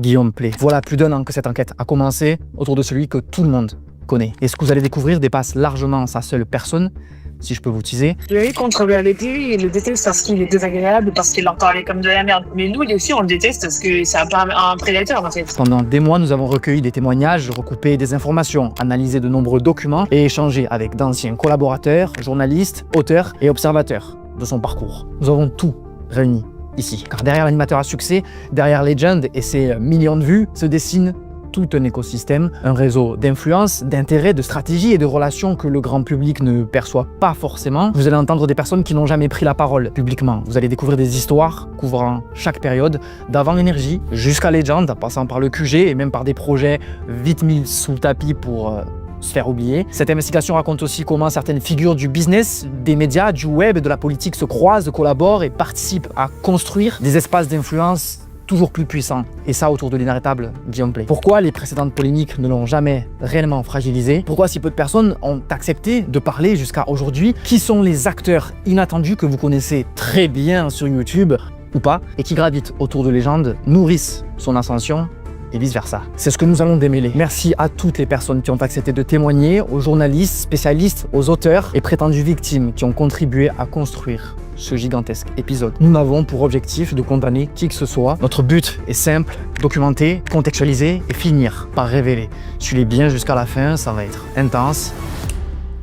Guillaume Play. Voilà plus d'1 an que cette enquête a commencé autour de celui que tout le monde connaît. Et ce que vous allez découvrir dépasse largement sa seule personne, si je peux vous teaser. Lui, contre réalité, il le déteste parce qu'il est désagréable, parce qu'il en parlait comme de la merde. Mais nous, aussi, on le déteste parce que c'est un prédateur, en fait. Pendant des mois, nous avons recueilli des témoignages, recoupé des informations, analysé de nombreux documents et échangé avec d'anciens collaborateurs, journalistes, auteurs et observateurs de son parcours. Nous avons tout réuni ici. Car derrière l'animateur à succès, derrière Legend et ses millions de vues, se dessine tout un écosystème, un réseau d'influence, d'intérêts, de stratégies et de relations que le grand public ne perçoit pas forcément. Vous allez entendre des personnes qui n'ont jamais pris la parole publiquement. Vous allez découvrir des histoires couvrant chaque période, d'avant Énergie jusqu'à Legend, passant par le QG et même par des projets vite mis sous le tapis pour se faire oublier. Cette investigation raconte aussi comment certaines figures du business, des médias, du web et de la politique se croisent, collaborent et participent à construire des espaces d'influence toujours plus puissant, et ça autour de l'inarrêtable Guillaume Play. Pourquoi les précédentes polémiques ne l'ont jamais réellement fragilisé? Pourquoi si peu de personnes ont accepté de parler jusqu'à aujourd'hui? Qui sont les acteurs inattendus que vous connaissez très bien sur YouTube ou pas, et qui gravitent autour de Legend, nourrissent son ascension et vice-versa. C'est ce que nous allons démêler. Merci à toutes les personnes qui ont accepté de témoigner, aux journalistes, spécialistes, aux auteurs et prétendues victimes qui ont contribué à construire ce gigantesque épisode. Nous n'avons pour objectif de condamner qui que ce soit. Notre but est simple, documenter, contextualiser et finir par révéler. Suivez bien jusqu'à la fin, ça va être intense.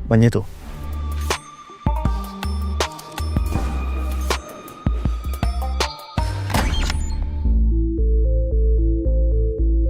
Magnéto.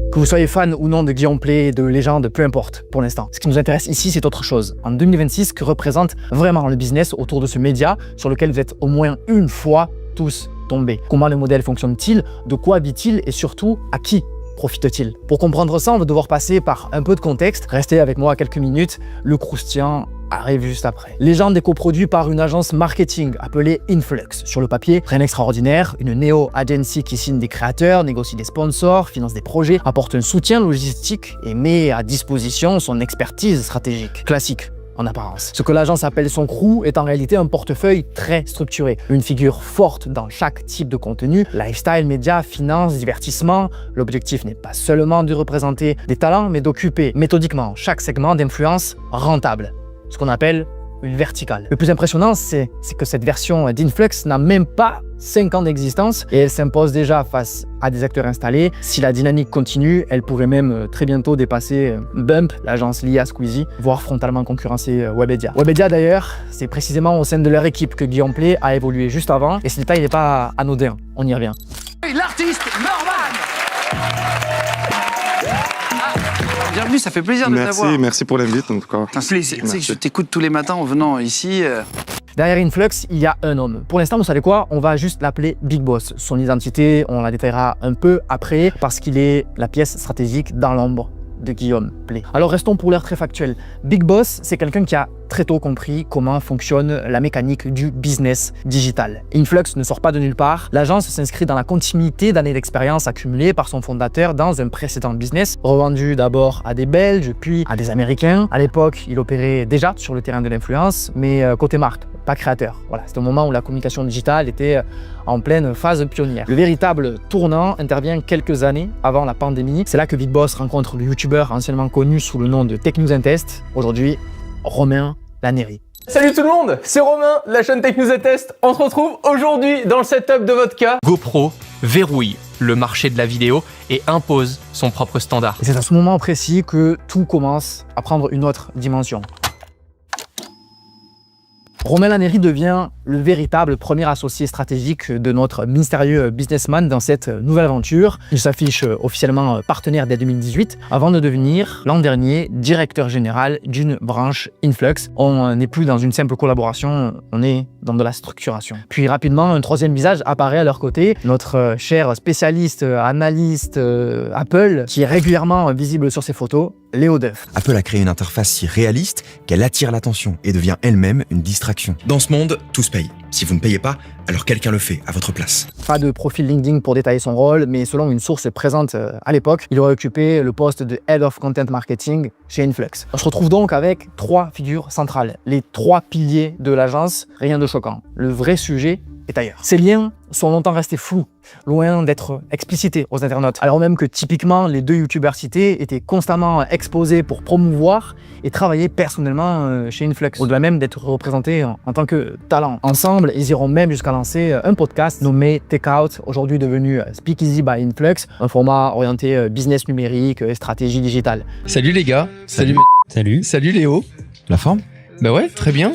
Que vous soyez fan ou non de Guillaume Play, de Legend, peu importe pour l'instant. Ce qui nous intéresse ici, c'est autre chose. En 2026, que représente vraiment le business autour de ce média sur lequel vous êtes au moins une fois tous tombés? Comment le modèle fonctionne-t-il? De quoi vit-il? Et surtout, à qui profite-t-il? Pour comprendre ça, on va devoir passer par un peu de contexte. Restez avec moi quelques minutes. Le croustillant arrive juste après. Legend est coproduit par une agence marketing appelée Influx. Sur le papier, rien d'extraordinaire, une néo-agency qui signe des créateurs, négocie des sponsors, finance des projets, apporte un soutien logistique et met à disposition son expertise stratégique. Classique en apparence. Ce que l'agence appelle son crew est en réalité un portefeuille très structuré. Une figure forte dans chaque type de contenu, lifestyle, médias, finance, divertissement. L'objectif n'est pas seulement de représenter des talents, mais d'occuper méthodiquement chaque segment d'influence rentable. Ce qu'on appelle une verticale. Le plus impressionnant, c'est que cette version d'Influx n'a même pas 5 ans d'existence et elle s'impose déjà face à des acteurs installés. Si la dynamique continue, elle pourrait même très bientôt dépasser Bump, l'agence liée à Squeezie, voire frontalement concurrencer Webedia. Webedia d'ailleurs, c'est précisément au sein de leur équipe que Guillaume Play a évolué juste avant et ce détail n'est pas anodin, on y revient. L'artiste Norman. Bienvenue, ça fait plaisir de t'avoir. Merci pour l'invite en tout cas. Tu sais que je t'écoute tous les matins en venant ici. Derrière Influx, il y a un homme. Pour l'instant, vous savez quoi? On va juste l'appeler Big Boss. Son identité, on la détaillera un peu après parce qu'il est la pièce stratégique dans l'ombre de Guillaume Play. Alors restons pour l'heure très factuel. Big Boss, c'est quelqu'un qui a très tôt compris comment fonctionne la mécanique du business digital. Influx ne sort pas de nulle part. L'agence s'inscrit dans la continuité d'années d'expérience accumulées par son fondateur dans un précédent business, revendu d'abord à des Belges, puis à des Américains. À l'époque, il opérait déjà sur le terrain de l'influence, mais côté marque, pas créateur. Voilà, c'était au moment où la communication digitale était en pleine phase pionnière. Le véritable tournant intervient quelques années avant la pandémie. C'est là que Big Boss rencontre le youtubeur anciennement connu sous le nom de Tech News & Test, aujourd'hui Romain Laneri. Salut tout le monde, c'est Romain de la chaîne Tech News & Test. On se retrouve aujourd'hui dans le setup de Vodka. GoPro verrouille le marché de la vidéo et impose son propre standard. Et c'est à ce moment précis que tout commence à prendre une autre dimension. Romain Laneri devient le véritable premier associé stratégique de notre mystérieux businessman dans cette nouvelle aventure. Il s'affiche officiellement partenaire dès 2018 avant de devenir l'an dernier directeur général d'une branche Influx. On n'est plus dans une simple collaboration, on est dans de la structuration. Puis rapidement, un troisième visage apparaît à leur côté, notre cher spécialiste, analyste Apple, qui est régulièrement visible sur ses photos, Léo Duff. Apple a créé une interface si réaliste qu'elle attire l'attention et devient elle-même une distraction. Dans ce monde, tout se paye. Si vous ne payez pas, alors quelqu'un le fait à votre place. Pas de profil LinkedIn pour détailler son rôle, mais selon une source présente à l'époque, il aurait occupé le poste de Head of Content Marketing chez Influx. On se retrouve donc avec 3 figures centrales, les 3 piliers de l'agence, rien de choquant. Le vrai sujet, est ailleurs. Ces liens sont longtemps restés flous, loin d'être explicités aux internautes, alors même que typiquement les deux youtubeurs cités étaient constamment exposés pour promouvoir et travailler personnellement chez Influx, au-delà même d'être représentés en tant que talent. Ensemble, ils iront même jusqu'à lancer un podcast nommé Take Out, aujourd'hui devenu Speakeasy by Influx, un format orienté business numérique et stratégie digitale. Salut les gars. Salut. Salut Léo. La forme? Bah ouais, très bien.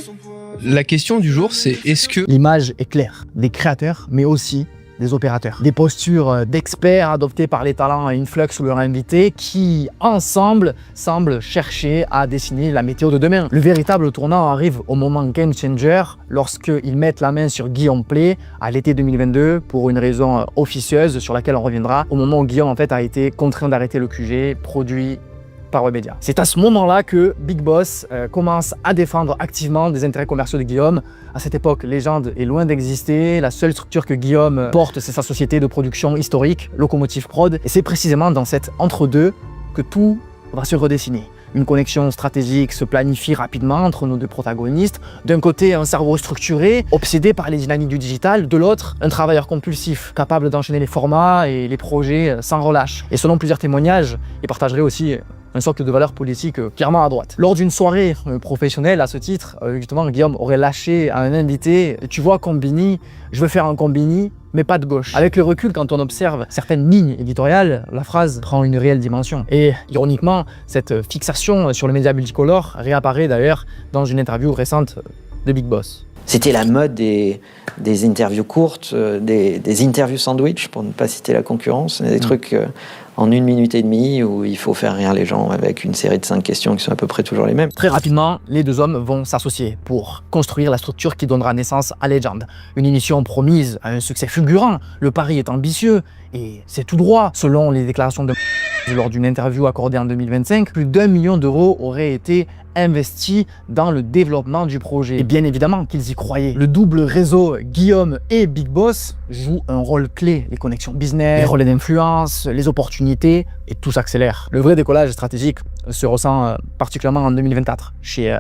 La question du jour, c'est est-ce que... L'image est claire, des créateurs, mais aussi des opérateurs. Des postures d'experts adoptées par les talents Influx ou leurs invités qui, ensemble, semblent chercher à dessiner la météo de demain. Le véritable tournant arrive au moment game changer lorsqu'ils mettent la main sur Guillaume Play à l'été 2022 pour une raison officieuse sur laquelle on reviendra au moment où Guillaume en fait a été contraint d'arrêter le QG produit par Webedia. C'est à ce moment-là que Big Boss commence à défendre activement des intérêts commerciaux de Guillaume. À cette époque, Legend est loin d'exister. La seule structure que Guillaume porte, c'est sa société de production historique, Locomotive Prod. Et c'est précisément dans cet entre-deux que tout va se redessiner. Une connexion stratégique se planifie rapidement entre nos deux protagonistes. D'un côté, un cerveau structuré, obsédé par les dynamiques du digital. De l'autre, un travailleur compulsif, capable d'enchaîner les formats et les projets sans relâche. Et selon plusieurs témoignages, il partagerait aussi un socle de valeurs politiques clairement à droite. Lors d'une soirée professionnelle à ce titre, justement, Guillaume aurait lâché à un invité « Tu vois Combini, je veux faire un Combini, mais pas de gauche ». Avec le recul, quand on observe certaines lignes éditoriales, la phrase prend une réelle dimension. Et ironiquement, cette fixation sur le média multicolore réapparaît d'ailleurs dans une interview récente de Big Boss. C'était la mode des interviews courtes, des interviews sandwich, pour ne pas citer la concurrence, des trucs en 1 minute et demie où il faut faire rire les gens avec une série de 5 questions qui sont à peu près toujours les mêmes. Très rapidement, les deux hommes vont s'associer pour construire la structure qui donnera naissance à Legend. Une émission promise à un succès fulgurant, le pari est ambitieux et c'est tout droit. Selon les déclarations de lors d'une interview accordée en 2025, plus d'1 million d'euros auraient été investis dans le développement du projet. Et bien évidemment qu'ils y croyaient. Le double réseau Guillaume et Big Boss joue un rôle clé. Les connexions business, les relais d'influence, les opportunités, et tout s'accélère. Le vrai décollage stratégique se ressent particulièrement en 2024 chez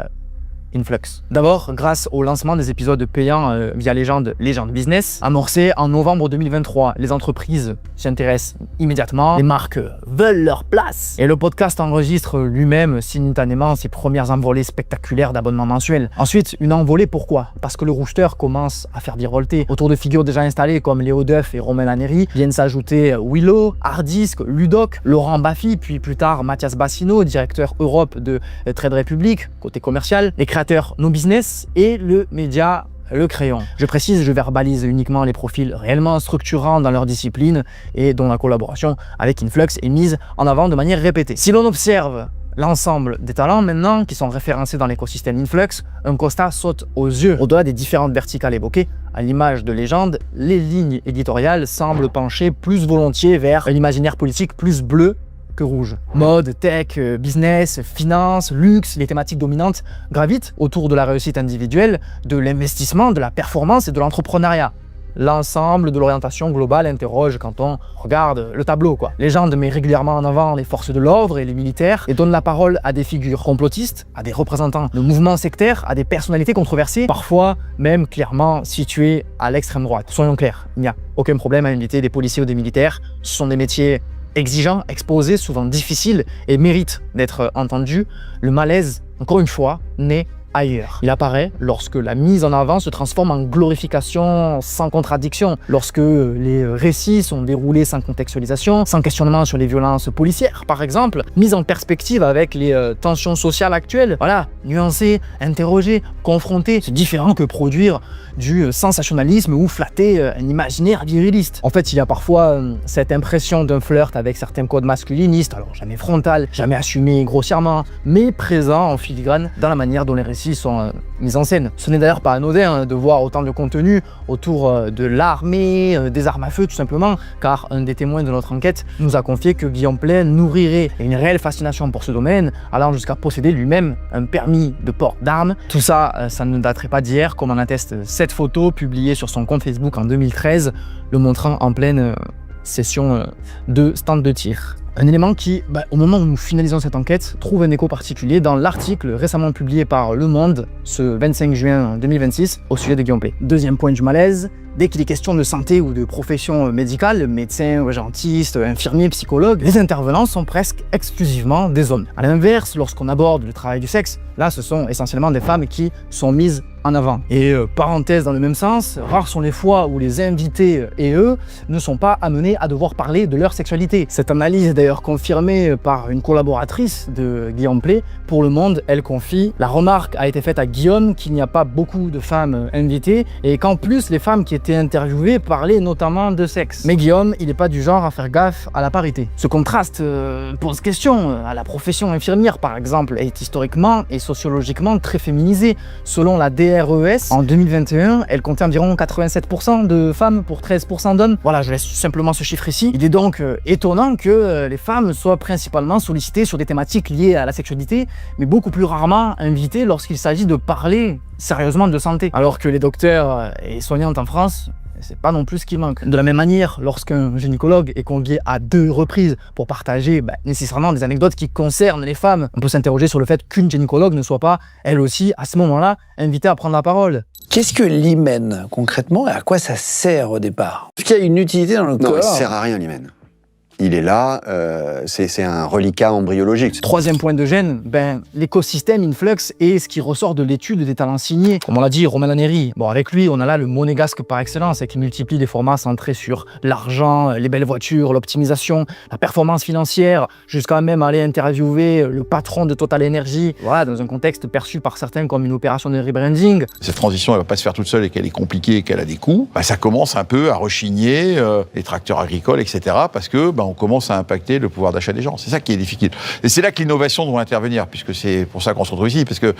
Influx. D'abord, grâce au lancement des épisodes payants via Legend Business, amorcé en novembre 2023. Les entreprises s'y intéressent immédiatement, les marques veulent leur place. Et le podcast enregistre lui-même simultanément ses premières envolées spectaculaires d'abonnements mensuels. Ensuite, une envolée, pourquoi? Parce que le rooster commence à faire virevolter. Autour de figures déjà installées comme Léo Duff et Romain Laneri, viennent s'ajouter Willow, Hardisk, Ludoc, Laurent Baffy, puis plus tard Mathias Bassino, directeur Europe de Trade Republic, côté commercial, les créateurs No Business et le média Le Crayon. Je précise, je verbalise uniquement les profils réellement structurants dans leur discipline et dont la collaboration avec Influx est mise en avant de manière répétée. Si l'on observe l'ensemble des talents maintenant qui sont référencés dans l'écosystème Influx, un constat saute aux yeux. Au-delà des différentes verticales évoquées, à l'image de Legend, les lignes éditoriales semblent pencher plus volontiers vers un imaginaire politique plus bleu que rouge. Mode, tech, business, finance, luxe, les thématiques dominantes gravitent autour de la réussite individuelle, de l'investissement, de la performance et de l'entrepreneuriat. L'ensemble de l'orientation globale interroge quand on regarde le tableau, quoi. Legend met régulièrement en avant les forces de l'ordre et les militaires et donne la parole à des figures complotistes, à des représentants de mouvements sectaires, à des personnalités controversées, parfois même clairement situées à l'extrême droite. Soyons clairs, il n'y a aucun problème à inviter des policiers ou des militaires. Ce sont des métiers exigeants, exposés, souvent difficiles et méritent d'être entendus. Le malaise, encore une fois, naît ailleurs. Il apparaît lorsque la mise en avant se transforme en glorification sans contradiction, lorsque les récits sont déroulés sans contextualisation, sans questionnement sur les violences policières, par exemple, mise en perspective avec les tensions sociales actuelles. Voilà, nuancer, interroger, confronter, c'est différent que produire du sensationnalisme ou flatter un imaginaire viriliste. En fait, il y a parfois cette impression d'un flirt avec certains codes masculinistes, alors jamais frontal, jamais assumé grossièrement, mais présent en filigrane dans la manière dont les récits sont mis en scène. Ce n'est d'ailleurs pas anodin de voir autant de contenu autour de l'armée, des armes à feu tout simplement, car un des témoins de notre enquête nous a confié que Guillaume Play nourrirait une réelle fascination pour ce domaine, allant jusqu'à posséder lui-même un permis de port d'armes. Tout ça, ça ne daterait pas d'hier, comme en atteste cette photo publiée sur son compte Facebook en 2013, le montrant en pleine session de stand de tir. Un élément qui, au moment où nous finalisons cette enquête, trouve un écho particulier dans l'article récemment publié par Le Monde, ce 25 juin 2026, au sujet de Guillaume Pley. Deuxième point du malaise, dès qu'il est question de santé ou de profession médicale, médecins, urgentistes, infirmiers, psychologues, les intervenants sont presque exclusivement des hommes. À l'inverse, lorsqu'on aborde le travail du sexe, là ce sont essentiellement des femmes qui sont mises en avant. Et parenthèse dans le même sens, rares sont les fois où les invités et eux ne sont pas amenés à devoir parler de leur sexualité. Cette analyse est d'ailleurs confirmée par une collaboratrice de Guillaume Pley. Pour Le Monde, elle confie: la remarque a été faite à Guillaume qu'il n'y a pas beaucoup de femmes invitées et qu'en plus les femmes qui étaient interviewées parlaient notamment de sexe. Mais Guillaume, il n'est pas du genre à faire gaffe à la parité. Ce contraste pose question. La profession infirmière, par exemple, est historiquement et sociologiquement très féminisée. Selon la DRES, en 2021, elle comptait environ 87% de femmes pour 13% d'hommes. Voilà, je laisse simplement ce chiffre ici. Il est donc étonnant que les femmes soient principalement sollicitées sur des thématiques liées à la sexualité, mais beaucoup plus rarement invitées lorsqu'il s'agit de parler sérieusement de santé. Alors que les docteurs et soignantes en France, c'est pas non plus ce qui manque. De la même manière, lorsqu'un gynécologue est convié à 2 reprises pour partager nécessairement des anecdotes qui concernent les femmes, on peut s'interroger sur le fait qu'une gynécologue ne soit pas, elle aussi, à ce moment-là, invitée à prendre la parole. Qu'est-ce que l'hymen, concrètement, et à quoi ça sert au départ? Est-ce qu'il y a une utilité dans le corps? Non, il ne sert à rien, l'hymen. Il est là, c'est un reliquat embryologique. Troisième point de gêne, l'écosystème Influx est ce qui ressort de l'étude des talents signés. Comme on l'a dit, Romain Laneri. Bon, avec lui, on a là le monégasque par excellence, qui multiplie des formats centrés sur l'argent, les belles voitures, l'optimisation, la performance financière, jusqu'à même aller interviewer le patron de Total Energy, voilà, dans un contexte perçu par certains comme une opération de rebranding. Cette transition, elle va pas se faire toute seule et qu'elle est compliquée et qu'elle a des coûts. Ça commence un peu à rechigner les tracteurs agricoles, etc. parce que on commence à impacter le pouvoir d'achat des gens. C'est ça qui est difficile. Et c'est là que l'innovation doit intervenir, puisque c'est pour ça qu'on se retrouve ici, parce que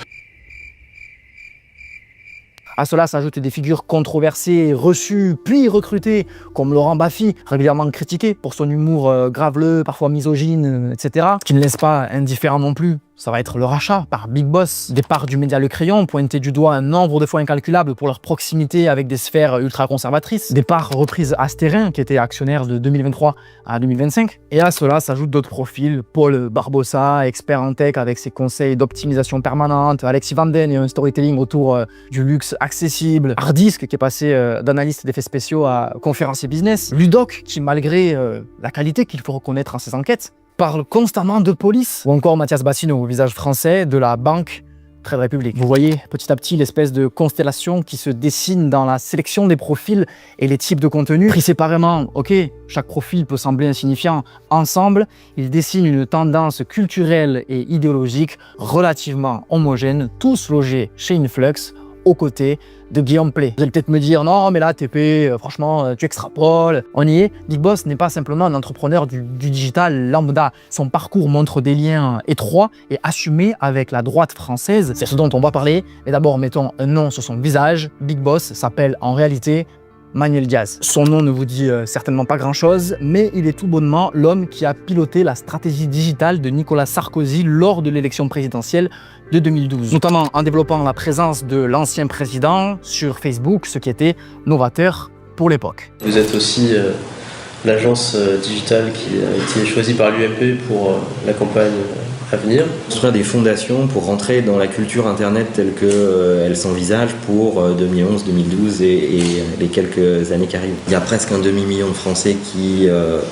à cela s'ajoutent des figures controversées, reçues, puis recrutées, comme Laurent Baffy, régulièrement critiqué pour son humour graveleux, parfois misogyne, etc., qui ne laisse pas indifférent non plus. Ça va être le rachat par Big Boss, des parts du média Le Crayon, pointé du doigt un nombre de fois incalculable pour leur proximité avec des sphères ultra-conservatrices, des parts reprises à Stérin, qui était actionnaire de 2023 à 2025. Et à cela s'ajoutent d'autres profils, Paul Barbossa, expert en tech avec ses conseils d'optimisation permanente, Alexis Vanden et un storytelling autour du luxe accessible, Hardisk, qui est passé d'analyste d'effets spéciaux à conférencier business, Ludoc, qui malgré la qualité qu'il faut reconnaître en ses enquêtes, parle constamment de police, ou encore Mathias Bassino, visage français de la banque Trade Republic. Vous voyez petit à petit l'espèce de constellation qui se dessine dans la sélection des profils et les types de contenus. Pris séparément, ok, chaque profil peut sembler insignifiant. Ensemble, ils dessinent une tendance culturelle et idéologique relativement homogène, tous logés chez Influx, aux côtés de Guillaume Pley. Vous allez peut-être me dire, non mais là TP, franchement, tu extrapoles. On y est. Big Boss n'est pas simplement un entrepreneur du digital lambda. Son parcours montre des liens étroits et assumés avec la droite française. C'est ce dont on va parler. Mais d'abord, mettons un nom sur son visage. Big Boss s'appelle en réalité Manuel Diaz. Son nom ne vous dit certainement pas grand-chose, mais il est tout bonnement l'homme qui a piloté la stratégie digitale de Nicolas Sarkozy lors de l'élection présidentielle de 2012, notamment en développant la présence de l'ancien président sur Facebook, ce qui était novateur pour l'époque. Vous êtes aussi l'agence digitale qui a été choisie par l'UMP pour la campagne à venir. Construire des fondations pour rentrer dans la culture Internet telle qu'elle s'envisage pour 2011, 2012 et les quelques années qui arrivent. Il y a presque un demi-million de Français qui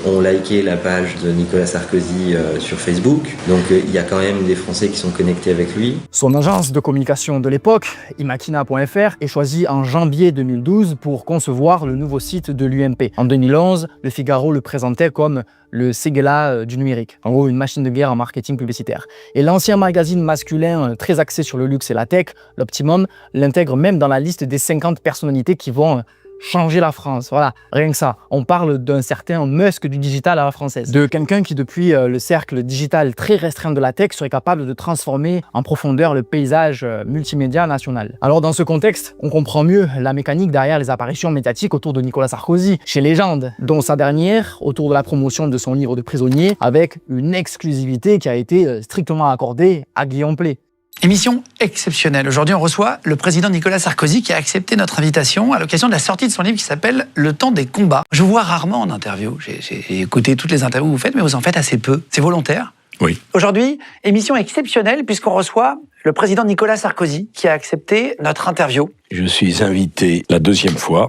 ont liké la page de Nicolas Sarkozy sur Facebook. Donc il y a quand même des Français qui sont connectés avec lui. Son agence de communication de l'époque, imakina.fr, est choisie en janvier 2012 pour concevoir le nouveau site de l'UMP. En 2011, Le Figaro le présentait comme le Séguéla du numérique. En gros, une machine de guerre en marketing publicitaire. Et l'ancien magazine masculin très axé sur le luxe et la tech, l'Optimum, l'intègre même dans la liste des 50 personnalités qui vont changer la France. Voilà, rien que ça. On parle d'un certain Musk du digital à la française. De quelqu'un qui, depuis le cercle digital très restreint de la tech, serait capable de transformer en profondeur le paysage multimédia national. Alors dans ce contexte, on comprend mieux la mécanique derrière les apparitions médiatiques autour de Nicolas Sarkozy, chez Légende, dont sa dernière autour de la promotion de son livre de prisonnier, avec une exclusivité qui a été strictement accordée à Guillaume Pley. Émission exceptionnelle. Aujourd'hui, on reçoit le président Nicolas Sarkozy qui a accepté notre invitation à l'occasion de la sortie de son livre qui s'appelle Le temps des combats. Je vous vois rarement en interview. J'ai écouté toutes les interviews que vous faites, mais vous en faites assez peu. C'est volontaire ? Oui. Aujourd'hui, émission exceptionnelle puisqu'on reçoit le président Nicolas Sarkozy qui a accepté notre interview. Je suis invité la 2e fois.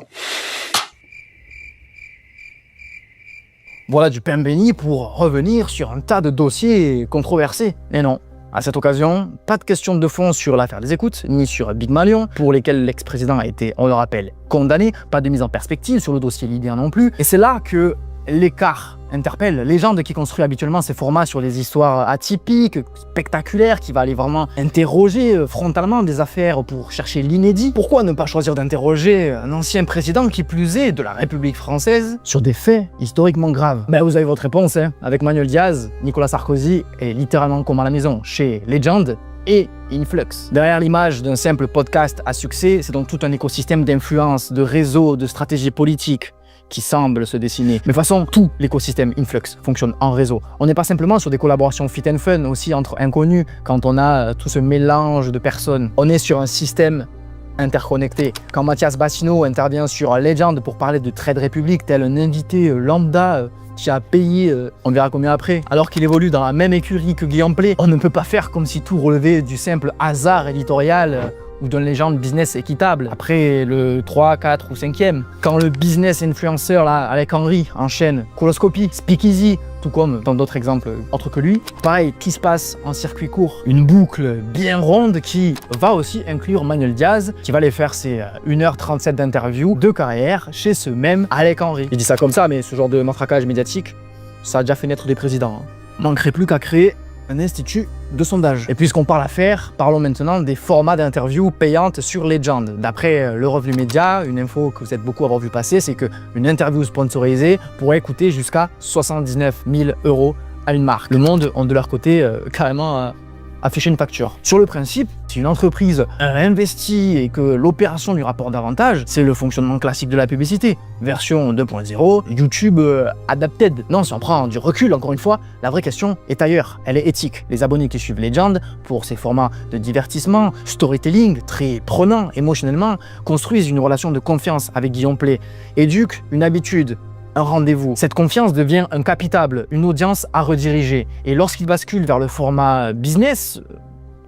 Voilà du pain béni pour revenir sur un tas de dossiers controversés. Et non, à cette occasion, pas de question de fond sur l'affaire des écoutes, ni sur Big Malion, pour lesquels l'ex-président a été, on le rappelle, condamné. Pas de mise en perspective sur le dossier Libyen non plus. Et c'est là que l'écart interpelle. Légende qui construit habituellement ces formats sur des histoires atypiques, spectaculaires, qui va aller vraiment interroger frontalement des affaires pour chercher l'inédit. Pourquoi ne pas choisir d'interroger un ancien président qui plus est de la République française sur des faits historiquement graves? Ben vous avez votre réponse, hein. Avec Manuel Diaz, Nicolas Sarkozy est littéralement comme à la maison chez Legend et Influx. Derrière l'image d'un simple podcast à succès, c'est donc tout un écosystème d'influence, de réseaux, de stratégies politiques qui semble se dessiner. Mais de toute façon, tout l'écosystème Influx fonctionne en réseau. On n'est pas simplement sur des collaborations fit and fun aussi entre inconnus quand on a tout ce mélange de personnes. On est sur un système interconnecté. Quand Mathias Bassino intervient sur Legend pour parler de Trade Republic, tel un invité lambda qui a payé, on verra combien après, alors qu'il évolue dans la même écurie que Guillaume Play, on ne peut pas faire comme si tout relevait du simple hasard éditorial ou d'une légende business équitable. Après le 3, 4 ou 5e, quand le business influenceur là, Alec Henry enchaîne Coloscopie, Speakeasy, tout comme dans d'autres exemples autres que lui, pareil, qui se passe en circuit court. Une boucle bien ronde qui va aussi inclure Manuel Diaz, qui va aller faire ses 1h37 d'interview de carrière chez ce même Alec Henry. Il dit ça comme ça, mais ce genre de matraquage médiatique, ça a déjà fait naître des présidents. Manquerait plus qu'à créer un institut de sondage. Et puisqu'on parle affaires, parlons maintenant des formats d'interviews payantes sur Legend. D'après le Revenu Média, une info que vous êtes beaucoup à avoir vu passer, c'est qu'une interview sponsorisée pourrait coûter jusqu'à 79 000 € à une marque. Le Monde ont de leur côté carrément affiché une facture. Sur le principe, si une entreprise investit et que l'opération lui rapporte davantage, c'est le fonctionnement classique de la publicité. Version 2.0, YouTube adapted. Non, si on prend du recul, encore une fois, la vraie question est ailleurs. Elle est éthique. Les abonnés qui suivent Legend, pour ces formats de divertissement, storytelling, très prenant émotionnellement, construisent une relation de confiance avec Guillaume Play, éduquent une habitude, un rendez-vous. Cette confiance devient un capital, une audience à rediriger. Et lorsqu'il bascule vers le format business,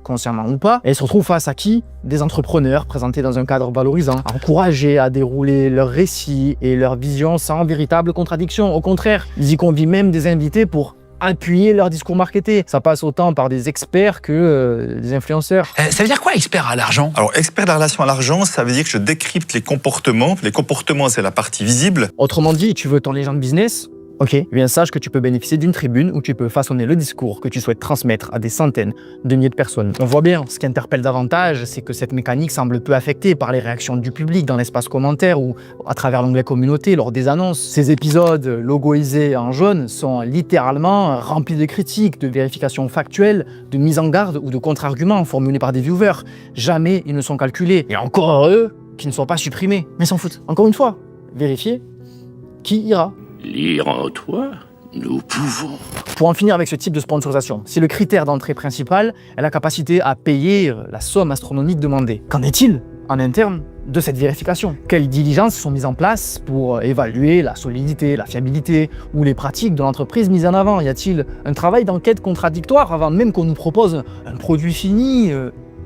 consciemment ou pas, elle se retrouve face à qui? Des entrepreneurs présentés dans un cadre valorisant, encouragés à dérouler leurs récits et leur vision sans véritable contradiction. Au contraire, ils y convient même des invités pour appuyer leur discours marketé. Ça passe autant par des experts que des influenceurs. Ça veut dire quoi, expert à l'argent? Alors, expert de la relation à l'argent, ça veut dire que je décrypte les comportements. Les comportements, c'est la partie visible. Autrement dit, tu veux ton légende business? Ok, eh bien sache que tu peux bénéficier d'une tribune où tu peux façonner le discours que tu souhaites transmettre à des centaines de milliers de personnes. On voit bien, ce qui interpelle davantage, c'est que cette mécanique semble peu affectée par les réactions du public dans l'espace commentaire ou à travers l'onglet communauté lors des annonces. Ces épisodes logoisés en jaune sont littéralement remplis de critiques, de vérifications factuelles, de mises en garde ou de contre-arguments formulés par des viewers. Jamais ils ne sont calculés. Et encore eux qui ne sont pas supprimés. Mais s'en foutent. Encore une fois, vérifier qui ira. Lire en toi, nous pouvons. Pour en finir avec ce type de sponsorisation, si le critère d'entrée principal est la capacité à payer la somme astronomique demandée, qu'en est-il en interne de cette vérification? Quelles diligences sont mises en place pour évaluer la solidité, la fiabilité ou les pratiques de l'entreprise mises en avant? Y a-t-il un travail d'enquête contradictoire avant même qu'on nous propose un produit fini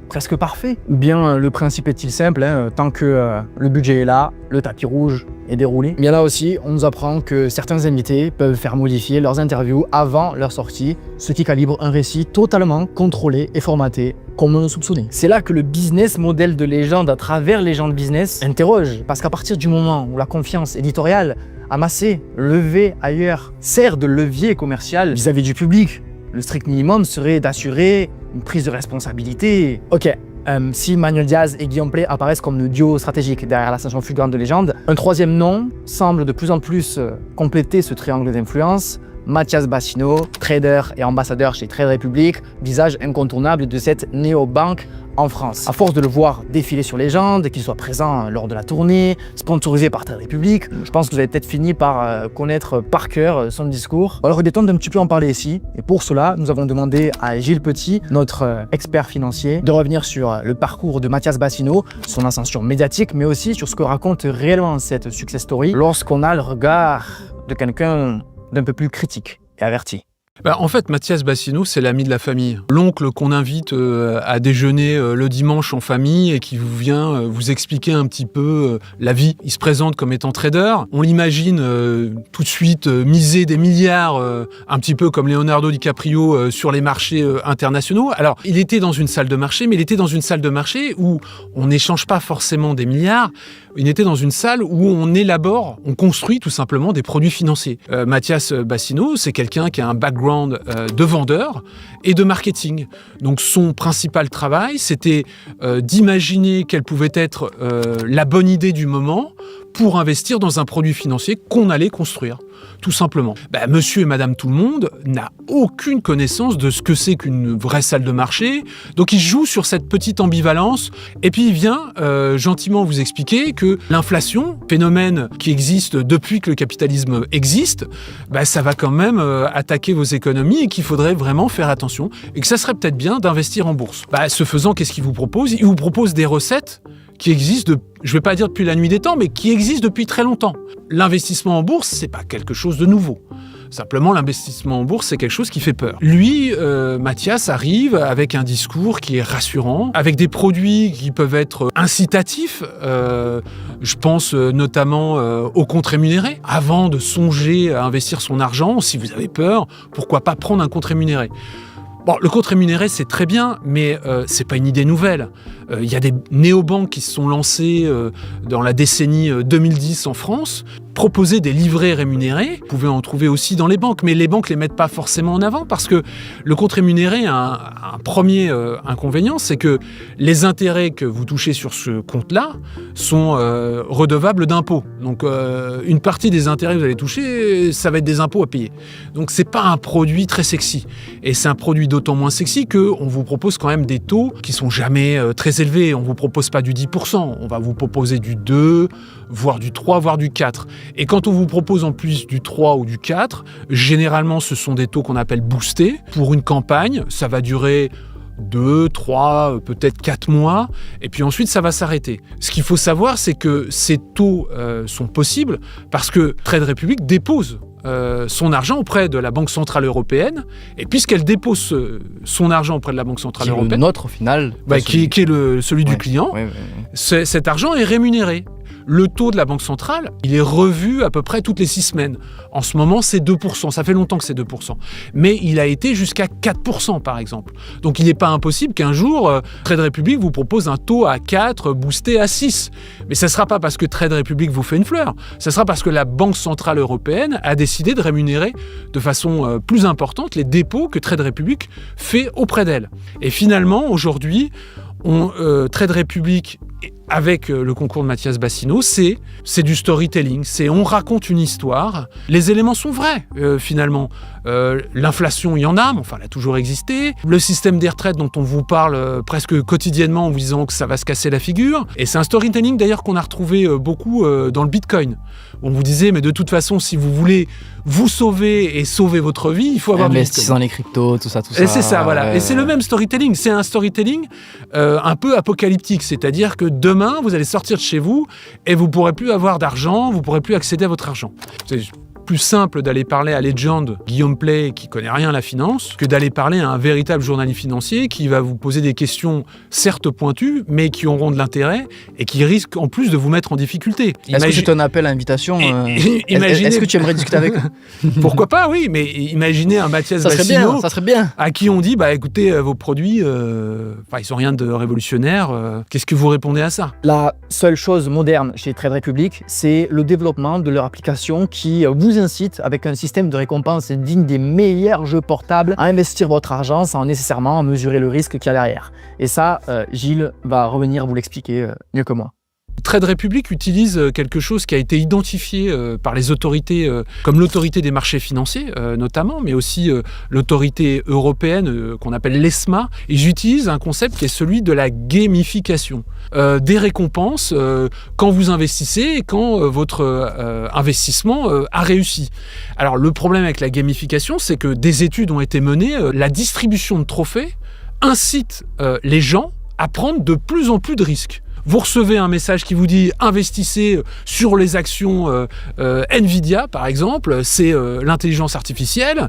presque parfait? Ou bien le principe est-il simple, tant que le budget est là, le tapis rouge est déroulé? Bien là aussi, on nous apprend que certains invités peuvent faire modifier leurs interviews avant leur sortie, ce qui calibre un récit totalement contrôlé et formaté, comme on le soupçonnait. C'est là que le business model de Legend à travers Legend Business interroge, parce qu'à partir du moment où la confiance éditoriale amassée, levée ailleurs, sert de levier commercial vis-à-vis du public, le strict minimum serait d'assurer une prise de responsabilité. Ok, si Manuel Diaz et Guillaume Play apparaissent comme le duo stratégique derrière l'ascension fulgurante de Legend, un troisième nom semble de plus en plus compléter ce triangle d'influence. Mathias Bassino, trader et ambassadeur chez Trade Republic, visage incontournable de cette néobanque en France. À force de le voir défiler sur Légende, qu'il soit présent lors de la tournée, sponsorisé par Trade Republic, je pense que vous avez peut-être fini par connaître par cœur son discours. Alors il est temps d'un petit peu en parler ici, et pour cela, nous avons demandé à Gilles Petit, notre expert financier, de revenir sur le parcours de Mathias Bassino, son ascension médiatique, mais aussi sur ce que raconte réellement cette success story lorsqu'on a le regard de quelqu'un d'un peu plus critique et averti. En fait, Mathias Bassino, c'est l'ami de la famille. L'oncle qu'on invite à déjeuner le dimanche en famille et qui vous vient vous expliquer un petit peu la vie. Il se présente comme étant trader. On l'imagine tout de suite miser des milliards, un petit peu comme Leonardo DiCaprio sur les marchés internationaux. Alors, il était dans une salle de marché, mais il était dans une salle de marché où on n'échange pas forcément des milliards. Il était dans une salle où on élabore, on construit tout simplement des produits financiers. Mathias Bassino, c'est quelqu'un qui a un background de vendeur et de marketing. Donc son principal travail, c'était d'imaginer quelle pouvait être la bonne idée du moment pour investir dans un produit financier qu'on allait construire, tout simplement. Monsieur et madame tout le monde n'a aucune connaissance de ce que c'est qu'une vraie salle de marché, donc il joue sur cette petite ambivalence, et puis il vient gentiment vous expliquer que l'inflation, phénomène qui existe depuis que le capitalisme existe, ça va quand même attaquer vos économies et qu'il faudrait vraiment faire attention, et que ça serait peut-être bien d'investir en bourse. Ce faisant, qu'est-ce qu'il vous propose ? Il vous propose des recettes qui existent, je ne vais pas dire depuis la nuit des temps, mais qui existent depuis très longtemps. L'investissement en bourse, c'est pas quelque chose de nouveau. Simplement, l'investissement en bourse, c'est quelque chose qui fait peur. Lui, Mathias, arrive avec un discours qui est rassurant, avec des produits qui peuvent être incitatifs. Je pense notamment aux comptes rémunérés. Avant de songer à investir son argent, si vous avez peur, pourquoi pas prendre un compte rémunéré ? Bon, le compte rémunéré, c'est très bien, mais c'est pas une idée nouvelle. Il y a des néobanques qui se sont lancées dans la décennie 2010 en France, proposer des livrets rémunérés. Vous pouvez en trouver aussi dans les banques, mais les banques les mettent pas forcément en avant parce que le compte rémunéré a un premier inconvénient, c'est que les intérêts que vous touchez sur ce compte-là sont redevables d'impôts. Donc une partie des intérêts que vous allez toucher, ça va être des impôts à payer. Donc c'est pas un produit très sexy. Et c'est un produit d'autant moins sexy qu'on vous propose quand même des taux qui sont jamais très élevés. On vous propose pas du 10%, on va vous proposer du 2, voire du 3, voire du 4. Et quand on vous propose en plus du 3 ou du 4, généralement ce sont des taux qu'on appelle boostés. Pour une campagne, ça va durer 2, 3, peut-être 4 mois, et puis ensuite ça va s'arrêter. Ce qu'il faut savoir, c'est que ces taux sont possibles parce que Trade Republic dépose son argent auprès de la Banque Centrale Européenne, et puisqu'elle dépose son argent auprès de la Banque Centrale Européenne, le nôtre au final, qui est celui du client, cet argent est rémunéré. Le taux de la Banque centrale, il est revu à peu près toutes les 6 semaines. En ce moment, c'est 2%. Ça fait longtemps que c'est 2%. Mais il a été jusqu'à 4%, par exemple. Donc, il n'est pas impossible qu'un jour, Trade Republic vous propose un taux à 4, boosté à 6. Mais ça ne sera pas parce que Trade Republic vous fait une fleur. Ça sera parce que la Banque centrale européenne a décidé de rémunérer de façon plus importante les dépôts que Trade Republic fait auprès d'elle. Et finalement, aujourd'hui, Trade Republic, avec le concours de Mathias Bassino, c'est du storytelling. On raconte une histoire. Les éléments sont vrais, finalement. L'inflation, il y en a, mais enfin, elle a toujours existé. Le système des retraites dont on vous parle presque quotidiennement en vous disant que ça va se casser la figure. Et c'est un storytelling, d'ailleurs, qu'on a retrouvé beaucoup dans le Bitcoin. On vous disait, mais de toute façon, si vous voulez vous sauver et sauver votre vie, il faut avoir du Bitcoin. Investissez dans les cryptos, tout ça. Et c'est ça, voilà. Et c'est le même storytelling. C'est un storytelling un peu apocalyptique. C'est-à-dire que demain, vous allez sortir de chez vous et vous ne pourrez plus avoir d'argent, vous ne pourrez plus accéder à votre argent. C'est plus simple d'aller parler à Legend, Guillaume Play, qui connaît rien à la finance, que d'aller parler à un véritable journaliste financier qui va vous poser des questions certes pointues, mais qui auront de l'intérêt et qui risquent en plus de vous mettre en difficulté. Est-ce que c'est un appel à invitation Est-ce que tu aimerais discuter avec eux? Pourquoi pas, oui, mais imaginez un Mathias Bassino à qui on dit, écoutez, vos produits, ils sont rien de révolutionnaire, qu'est-ce que vous répondez à ça? La seule chose moderne chez Trade Republic, c'est le développement de leur application qui vous incite, avec un système de récompense digne des meilleurs jeux portables, à investir votre argent sans nécessairement mesurer le risque qu'il y a derrière. Et ça, Gilles va revenir vous l'expliquer mieux que moi. Trade Republic utilise quelque chose qui a été identifié par les autorités, comme l'autorité des marchés financiers notamment, mais aussi l'autorité européenne qu'on appelle l'ESMA. Et j'utilise un concept qui est celui de la gamification. Des récompenses quand vous investissez et quand votre investissement a réussi. Alors le problème avec la gamification, c'est que des études ont été menées, la distribution de trophées incite les gens à prendre de plus en plus de risques. Vous recevez un message qui vous dit investissez sur les actions Nvidia, par exemple, c'est l'intelligence artificielle,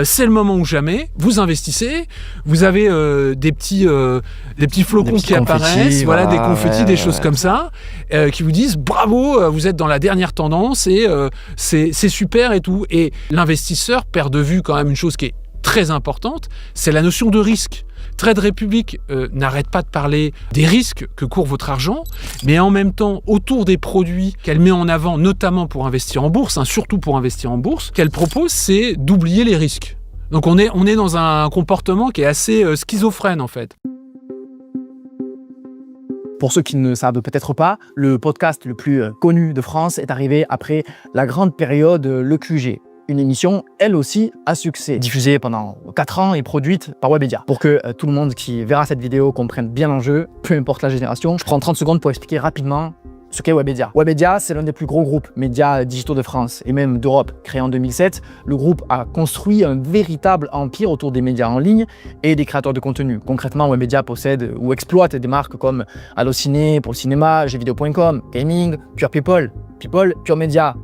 c'est le moment ou jamais, vous investissez, vous avez des petits flocons qui apparaissent, voilà, des confettis, des choses comme ça, qui vous disent bravo, vous êtes dans la dernière tendance et c'est super et tout. Et l'investisseur perd de vue quand même une chose qui est très importante, c'est la notion de risque. Trade Republic n'arrête pas de parler des risques que court votre argent, mais en même temps, autour des produits qu'elle met en avant, notamment pour investir en bourse, surtout pour investir en bourse, qu'elle propose, c'est d'oublier les risques. Donc on est dans un comportement qui est assez schizophrène en fait. Pour ceux qui ne savent peut-être pas, le podcast le plus connu de France est arrivé après la grande période Le QG. Une émission, elle aussi, à succès, diffusée pendant 4 ans et produite par Webedia. Pour que tout le monde qui verra cette vidéo comprenne bien l'enjeu, peu importe la génération, je prends 30 secondes pour expliquer rapidement ce qu'est Webedia. Webedia, c'est l'un des plus gros groupes médias digitaux de France et même d'Europe. Créé en 2007, le groupe a construit un véritable empire autour des médias en ligne et des créateurs de contenu. Concrètement, Webedia possède ou exploite des marques comme Allociné pour le cinéma, jeuxvideo.com, Gaming, Pure People, Pure Media,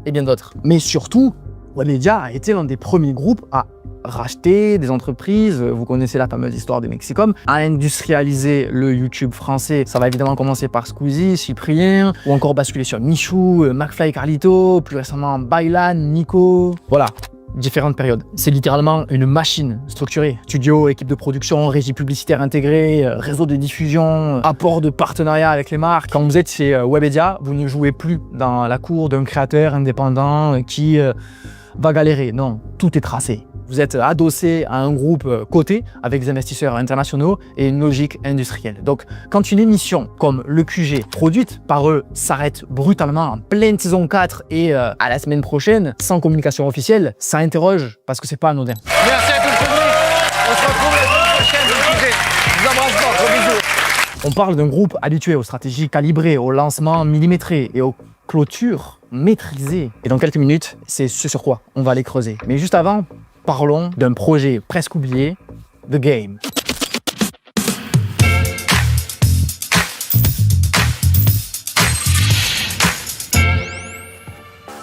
et bien d'autres. Mais surtout, Webedia a été l'un des premiers groupes à racheter des entreprises, vous connaissez la fameuse histoire de Mexicom, à industrialiser le YouTube français. Ça va évidemment commencer par Squeezie, Cyprien, ou encore basculer sur Michou, McFly et Carlito, plus récemment Bailan, Nico. Voilà. Différentes périodes. C'est littéralement une machine structurée. Studio, équipe de production, régie publicitaire intégrée, réseau de diffusion, apport de partenariat avec les marques. Quand vous êtes chez Webedia, vous ne jouez plus dans la cour d'un créateur indépendant qui va galérer. Non, tout est tracé. Vous êtes adossé à un groupe coté avec des investisseurs internationaux et une logique industrielle. Donc, quand une émission comme le QG, produite par eux, s'arrête brutalement en pleine saison 4 et à la semaine prochaine, sans communication officielle, ça interroge parce que c'est pas anodin. Merci à tous le public. On se retrouve la semaine prochaine dans le QG. Je vous embrasse fort, gros bisous. On parle d'un groupe habitué aux stratégies calibrées, aux lancements millimétrés et aux clôtures maîtrisées. Et dans quelques minutes, c'est ce sur quoi on va aller creuser. Mais juste avant, parlons d'un projet presque oublié, The Game.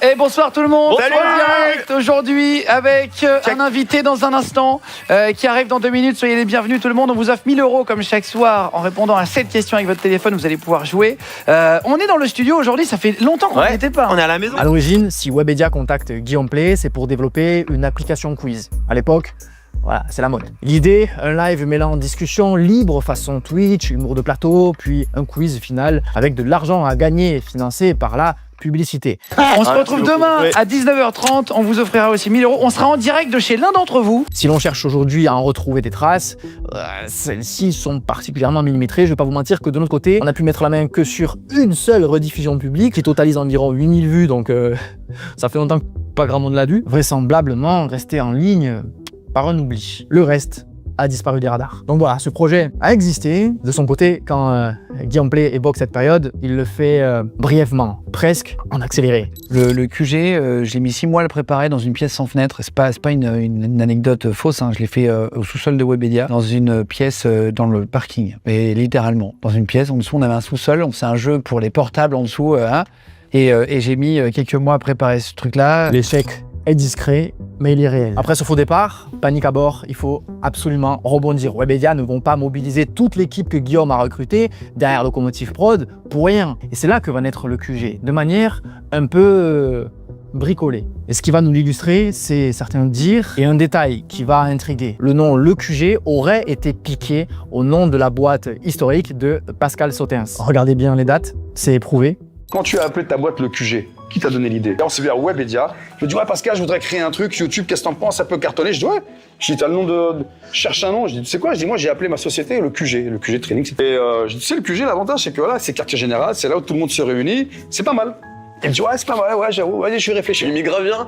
Et bonsoir tout le monde. Salut. En direct aujourd'hui avec un invité dans un instant qui arrive dans 2 minutes. Soyez les bienvenus tout le monde. On vous offre 1 000 € comme chaque soir en répondant à 7 questions avec votre téléphone. Vous allez pouvoir jouer. On est dans le studio aujourd'hui. Ça fait longtemps qu'on n'y était pas. On est à la maison. À l'origine, si Webedia contacte Guillaume Play, c'est pour développer une application quiz. À l'époque, voilà, c'est la mode. L'idée, un live mêlant discussion libre façon Twitch, humour de plateau, puis un quiz final avec de l'argent à gagner financé par la publicité. On se retrouve demain à 19h30. On vous offrira aussi 1 000 €. On sera en direct de chez l'un d'entre vous. Si l'on cherche aujourd'hui à en retrouver des traces, celles-ci sont particulièrement millimétrées. Je vais pas vous mentir que de notre côté, on a pu mettre la main que sur une seule rediffusion publique qui totalise environ 8000 vues, donc ça fait longtemps que pas grand monde l'a vu. Vraisemblablement resté en ligne par un oubli. Le reste a disparu des radars. Donc voilà, ce projet a existé. De son côté, quand Guillaume Play évoque cette période, il le fait brièvement, presque en accéléré. Le QG, j'ai mis 6 mois à le préparer dans une pièce sans fenêtre. C'est pas une anecdote fausse, hein. Je l'ai fait au sous-sol de Webedia, dans une pièce dans le parking. Et littéralement, dans une pièce, en dessous, on avait un sous-sol. On faisait un jeu pour les portables en dessous. Et j'ai mis quelques mois à préparer ce truc-là. L'échec est discret, mais il est réel. Après ce faux départ, panique à bord, il faut absolument rebondir. Webedia ne vont pas mobiliser toute l'équipe que Guillaume a recrutée derrière Locomotive Prod pour rien. Et c'est là que va naître le QG, de manière un peu bricolée. Et ce qui va nous l'illustrer, c'est certains dires et un détail qui va intriguer. Le nom Le QG aurait été piqué au nom de la boîte historique de Pascal Sautens. Regardez bien les dates, c'est éprouvé. Quand tu as appelé ta boîte le QG, Qui t'a donné l'idée? On s'est vu à Webedia. Je lui dis, ouais, Pascal, je voudrais créer un truc YouTube, qu'est-ce que t'en penses? Ça peut cartonner? Je dis, ouais. Je dis, t'as le nom de. Je cherche un nom. Je dis, tu sais quoi? Je dis, moi, j'ai appelé ma société le QG Training. Et je dis, tu sais, le QG, l'avantage, c'est que voilà, c'est quartier général, c'est là où tout le monde se réunit. C'est pas mal. Il me dit, ouais, c'est pas mal, ouais, j'avoue, vas-y, je suis réfléchi. Il migra bien.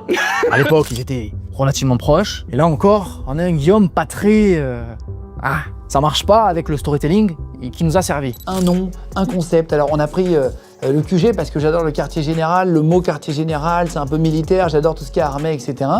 À l'époque, ils étaient relativement proches. Et là encore, on a un Guillaume pas très. Ça marche pas avec le storytelling et qui nous a servi. Un nom, un concept. Alors on a pris le QG parce que j'adore le quartier général. Le mot quartier général, c'est un peu militaire. J'adore tout ce qui est armée, etc.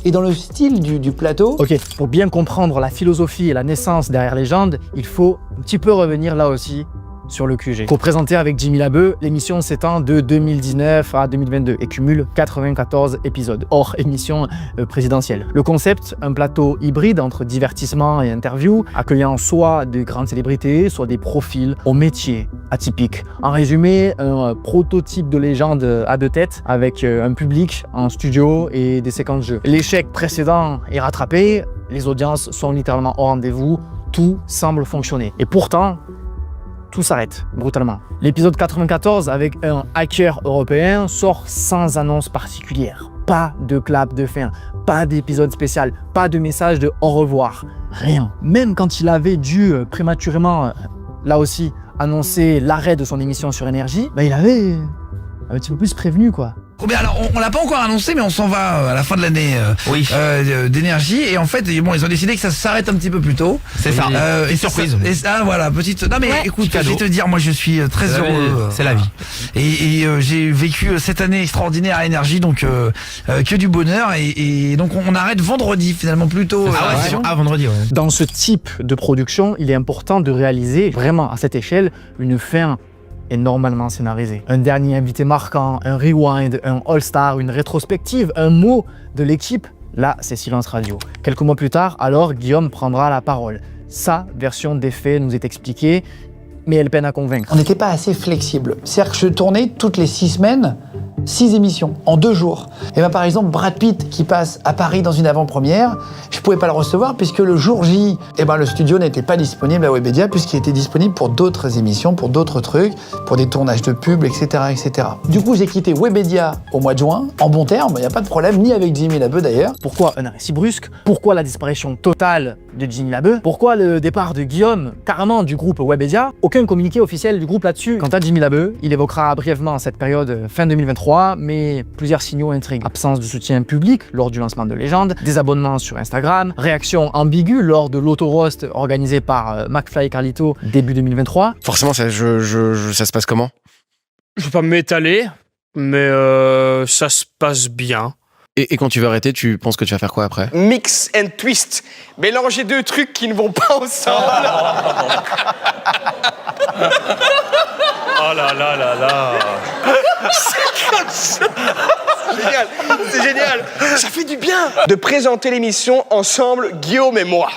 Et dans le style du plateau... Ok, pour bien comprendre la philosophie et la naissance derrière Légende, il faut un petit peu revenir là aussi sur le QG. Pour présenter avec Jimmy Labeu, l'émission s'étend de 2019 à 2022 et cumule 94 épisodes, hors émission présidentielle. Le concept, un plateau hybride entre divertissement et interview, accueillant soit des grandes célébrités, soit des profils au métier atypique. En résumé, un prototype de Légende à deux têtes avec un public en studio et des séquences de jeu. L'échec précédent est rattrapé, les audiences sont littéralement au rendez-vous, tout semble fonctionner. Et pourtant, tout s'arrête brutalement. L'épisode 94 avec un hacker européen sort sans annonce particulière. Pas de clap de fin, pas d'épisode spécial, pas de message de au revoir, rien. Même quand il avait dû prématurément, là aussi, annoncer l'arrêt de son émission sur Énergie, il avait un petit peu plus prévenu quoi. Combien? Alors, on l'a pas encore annoncé, mais on s'en va à la fin de l'année d'énergie. Et en fait, bon, ils ont décidé que ça s'arrête un petit peu plus tôt. C'est ça. Et surprise. Et ça, voilà, petite. Non mais écoute, je vais te dire, moi je suis très heureux. C'est la vie. Et j'ai vécu cette année extraordinaire à énergie, donc que du bonheur. Et donc on arrête vendredi finalement plutôt. Vendredi. Ouais. Dans ce type de production, il est important de réaliser vraiment à cette échelle une fin est normalement scénarisé. Un dernier invité marquant, un rewind, un all-star, une rétrospective, un mot de l'équipe, là c'est silence radio. Quelques mois plus tard, alors Guillaume prendra la parole. Sa version des faits nous est expliquée, mais elle peine à convaincre. On n'était pas assez flexible. C'est-à-dire que je tournais toutes les 6 semaines, 6 émissions, en 2 jours. Et bien par exemple, Brad Pitt qui passe à Paris dans une avant-première, je pouvais pas le recevoir puisque le jour J, le studio n'était pas disponible à Webedia puisqu'il était disponible pour d'autres émissions, pour d'autres trucs, pour des tournages de pub, etc., etc. Du coup, j'ai quitté Webedia au mois de juin, en bon terme, il n'y a pas de problème, ni avec Jimmy Labeu d'ailleurs. Pourquoi un arrêt si brusque? Pourquoi la disparition totale de Jimmy Labeu? Pourquoi le départ de Guillaume, carrément du groupe Webedia? Aucun communiqué officiel du groupe là-dessus. Quant à Jimmy Labeu, il évoquera brièvement cette période fin 2023, mais plusieurs signaux intriguent. Absence de soutien public lors du lancement de Légende, désabonnement sur Instagram, réaction ambiguë lors de l'auto-roast organisé par McFly et Carlito début 2023. Forcément, ça se passe comment? Je vais pas m'étaler, mais ça se passe bien. Et quand tu vas arrêter, tu penses que tu vas faire quoi après? Mix and twist. Mélanger 2 trucs qui ne vont pas ensemble. Oh là là là là. C'est comme ça. Génial, c'est génial. Ça fait du bien de présenter l'émission ensemble, Guillaume et moi.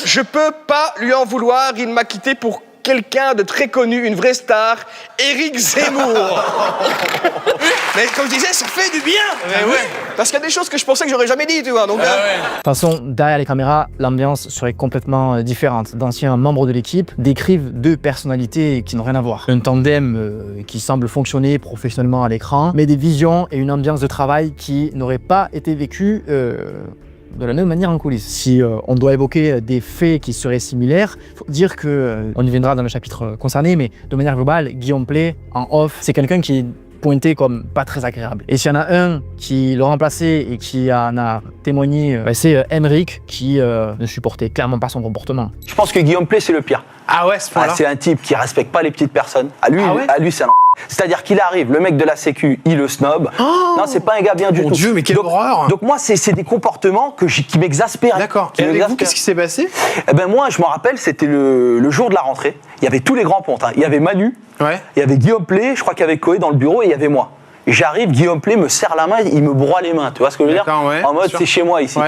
Je peux pas lui en vouloir, il m'a quitté pour quelqu'un de très connu, une vraie star, Éric Zemmour. Mais comme je disais, ça fait du bien. Mais ouais. Parce qu'il y a des choses que je pensais que j'aurais jamais dit, tu vois. Donc, De toute façon, derrière les caméras, l'ambiance serait complètement différente. D'anciens membres de l'équipe décrivent 2 personnalités qui n'ont rien à voir. Un tandem qui semble fonctionner professionnellement à l'écran, mais des visions et une ambiance de travail qui n'auraient pas été vécues de la même manière en coulisses. Si on doit évoquer des faits qui seraient similaires, il faut dire que, on y viendra dans le chapitre concerné, mais de manière globale, Guillaume Play, en off, c'est quelqu'un qui est pointé comme pas très agréable. Et s'il y en a un qui l'a remplacé et qui en a témoigné, c'est Emeric qui ne supportait clairement pas son comportement. Je pense que Guillaume Play, c'est le pire. Ah ouais, ce point-là. C'est un type qui respecte pas les petites personnes. À lui, c'est un c'est-à-dire qu'il arrive, le mec de la sécu, il le snob. Oh non, c'est pas un gars bien du tout. Mon Dieu, mais quelle horreur. Donc moi, c'est des comportements qui m'exaspèrent. D'accord. Et avec vous, qu'est-ce qui s'est passé? Eh ben moi, je me rappelle, c'était le jour de la rentrée. Il y avait tous les grands pontes. Il y avait Manu, il y avait Guillaume Play, je crois qu'il y avait Koé dans le bureau, et il y avait moi. J'arrive, Guillaume Play me serre la main, il me broie les mains, tu vois ce que je veux dire? En mode, c'est chez moi ici.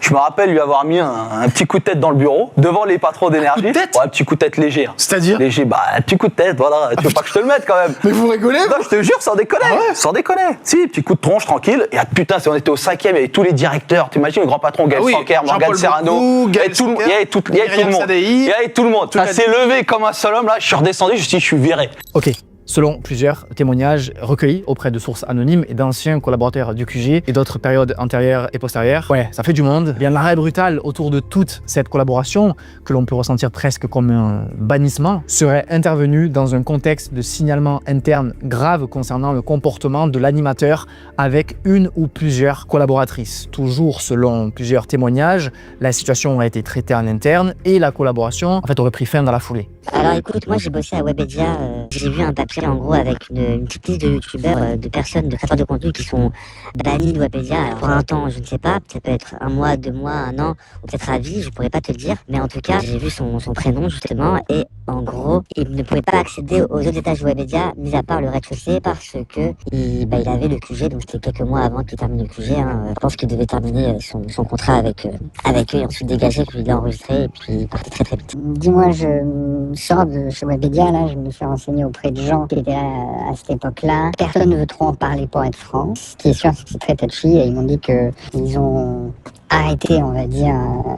Je me rappelle lui avoir mis un petit coup de tête dans le bureau, devant les patrons d'énergie. Un petit coup de tête léger. Hein. C'est-à-dire? Léger, un petit coup de tête, voilà. Tu veux pas que je te le mette quand même? Mais vous rigolez? Non, je te jure, sans déconner. Sans déconner. Si, petit coup de tronche, tranquille. Et putain, on était au 5e, il y avait tous les directeurs. T'imagines, le grand patron, Gaël Sanker, Morgane Serrano. Il y avait tout le monde. Il y avait tout le monde. Ça s'est levé comme un seul homme, là. Je suis redescendu, je me suis dit, je suis viré. Ok. selon plusieurs témoignages recueillis auprès de sources anonymes et d'anciens collaborateurs du QG et d'autres périodes antérieures et postérieures. Ouais, ça fait du monde. Eh bien, l'arrêt brutal autour de toute cette collaboration, que l'on peut ressentir presque comme un bannissement, serait intervenu dans un contexte de signalement interne grave concernant le comportement de l'animateur avec une ou plusieurs collaboratrices. Toujours selon plusieurs témoignages, la situation a été traitée en interne et la collaboration en fait aurait pris fin dans la foulée. Alors écoute, moi j'ai bossé à Webedia, j'ai vu un papier en gros avec une petite liste de youtubeurs, de personnes, de créateurs de contenu qui sont bannis de Webedia. Alors pour un temps, je ne sais pas, ça peut être 1 mois, 2 mois, 1 an, ou peut-être à vie, je pourrais pas te le dire. Mais en tout cas, j'ai vu son prénom justement et en gros, il ne pouvait pas accéder aux autres étages de Webedia, mis à part le rez-de-chaussée, parce que il avait le QG, donc c'était quelques mois avant qu'il termine le QG. Je pense qu'il devait terminer son contrat avec eux et ensuite dégager, puis il l'a enregistré et puis il partait très très vite. Dis-moi, je sors de chez Webedia, là, je me suis renseigné auprès de gens qui étaient là à cette époque-là. Personne ne veut trop en parler pour être franc. Ce qui est sûr, c'est que c'est très touchy et ils m'ont dit qu'ils ont arrêté, on va dire,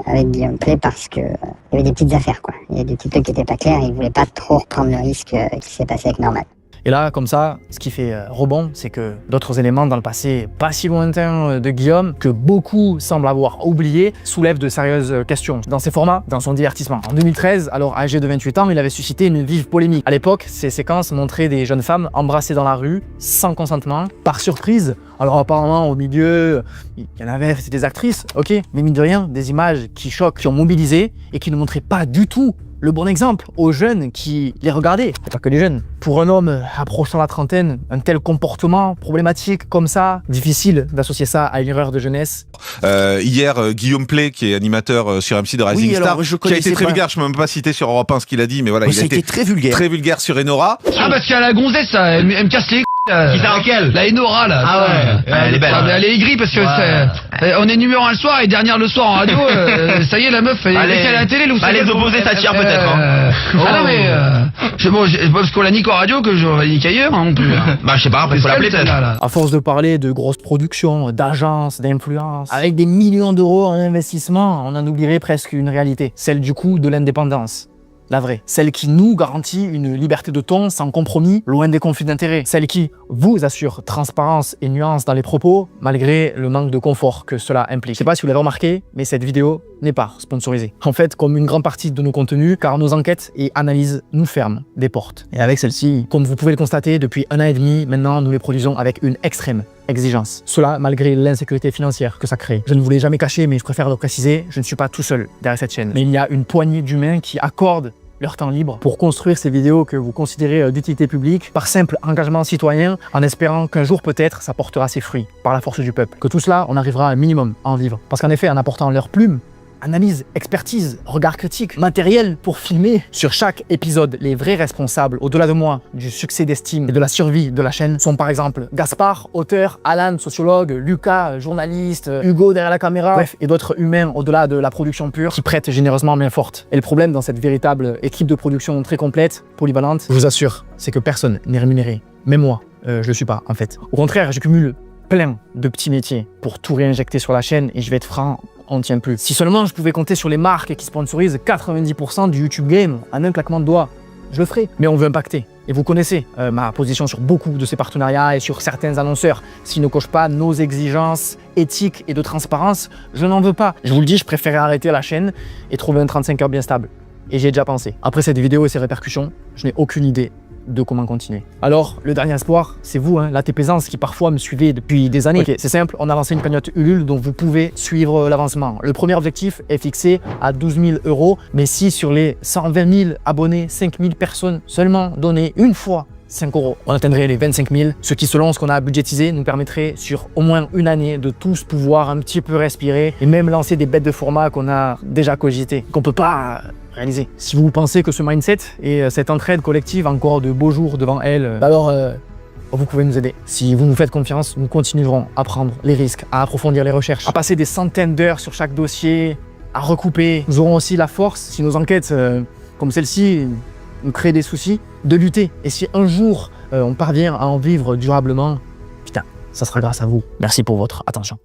avec Guillaume Play parce que il y avait des petites affaires, quoi. Il y a des petits trucs qui étaient pas clairs et ils voulaient pas trop reprendre le risque qui s'est passé avec Norman. Et là, comme ça, ce qui fait rebond, c'est que d'autres éléments dans le passé pas si lointain de Guillaume, que beaucoup semblent avoir oublié, soulèvent de sérieuses questions. Dans ses formats, dans son divertissement. En 2013, alors âgé de 28 ans, il avait suscité une vive polémique. À l'époque, ces séquences montraient des jeunes femmes embrassées dans la rue, sans consentement, par surprise. Alors apparemment, au milieu, il y en avait, c'était des actrices, ok, mais mine de rien, des images qui choquent, qui ont mobilisé et qui ne montraient pas du tout le bon exemple aux jeunes qui les regardaient. Et pas que les jeunes. Pour un homme approchant la trentaine, un tel comportement problématique comme ça, difficile d'associer ça à une erreur de jeunesse. Hier, Guillaume Play, qui est animateur sur MC de Rising Star, qui a été très vulgaire, je ne peux même pas citer sur Europe 1 ce qu'il a dit, mais voilà, il a été très vulgaire. Très vulgaire sur Enora. Ah, parce qu'à la gonzesse, ça, elle me casse les Qui ça, laquelle? La Enora, là. Ah ouais. Elle est belle. Elle est aigrie parce que on est numéro 1 le soir et dernière le soir en radio. Ça y est, la meuf, elle est à la télé. Les opposés s'attirent peut-être. Ah non, mais c'est parce qu'on l'a nique en radio que je vais niquer ailleurs, non plus. Bah, je sais pas, après, il faut l'appeler peut-être. À force de parler de grosses productions, d'agences, d'influences, avec des millions d'euros en investissement, on en oublierait presque une réalité, celle du coût de l'indépendance. La vraie, celle qui nous garantit une liberté de ton sans compromis, loin des conflits d'intérêts, celle qui vous assure transparence et nuance dans les propos, malgré le manque de confort que cela implique. Je sais pas si vous l'avez remarqué, mais cette vidéo n'est pas sponsorisée. En fait, comme une grande partie de nos contenus, car nos enquêtes et analyses nous ferment des portes. Et avec celle-ci, comme vous pouvez le constater, depuis 1 an et demi, maintenant, nous les produisons avec une extrême exigence. Cela malgré l'insécurité financière que ça crée. Je ne vous l'ai jamais caché, mais je préfère le préciser, je ne suis pas tout seul derrière cette chaîne. Mais il y a une poignée d'humains qui accordent leur temps libre pour construire ces vidéos que vous considérez d'utilité publique par simple engagement citoyen, en espérant qu'un jour peut-être ça portera ses fruits par la force du peuple. Que tout cela, on arrivera un minimum à en vivre. Parce qu'en effet, en apportant leur plume, analyse, expertise, regard critique, matériel pour filmer. Sur chaque épisode, les vrais responsables, au-delà de moi, du succès d'estime et de la survie de la chaîne sont par exemple Gaspard, auteur, Alan, sociologue, Lucas, journaliste, Hugo derrière la caméra, bref, et d'autres humains au-delà de la production pure qui prêtent généreusement main forte. Et le problème dans cette véritable équipe de production très complète, polyvalente, je vous assure, c'est que personne n'est rémunéré. Même moi, je le suis pas en fait. Au contraire, je cumule plein de petits métiers pour tout réinjecter sur la chaîne et je vais être franc, on ne tient plus. Si seulement je pouvais compter sur les marques qui sponsorisent 90% du YouTube Game en un claquement de doigts, je le ferais. Mais on veut impacter. Et vous connaissez ma position sur beaucoup de ces partenariats et sur certains annonceurs. S'ils ne cochent pas nos exigences éthiques et de transparence, je n'en veux pas. Je vous le dis, je préférais arrêter la chaîne et trouver un 35 heures bien stable. Et j'y ai déjà pensé. Après cette vidéo et ses répercussions, je n'ai aucune idée de comment continuer. Alors, le dernier espoir, c'est vous, la TPaisance, qui parfois me suivez depuis des années. Ok, c'est simple, on a lancé une cagnotte Ulule dont vous pouvez suivre l'avancement. Le premier objectif est fixé à 12 000 €, mais si sur les 120 000 abonnés, 5 000 personnes seulement donnaient une fois 5 €, on atteindrait les 25 000, ce qui, selon ce qu'on a budgétisé, nous permettrait sur au moins une année de tous pouvoir un petit peu respirer et même lancer des bêtes de format qu'on a déjà cogité, qu'on peut pas réaliser. Si vous pensez que ce mindset et cette entraide collective a encore de beaux jours devant elle, alors vous pouvez nous aider. Si vous nous faites confiance, nous continuerons à prendre les risques, à approfondir les recherches, à passer des centaines d'heures sur chaque dossier, à recouper. Nous aurons aussi la force, si nos enquêtes comme celle-ci nous créent des soucis, de lutter. Et si un jour on parvient à en vivre durablement, putain, ça sera grâce à vous. Merci pour votre attention.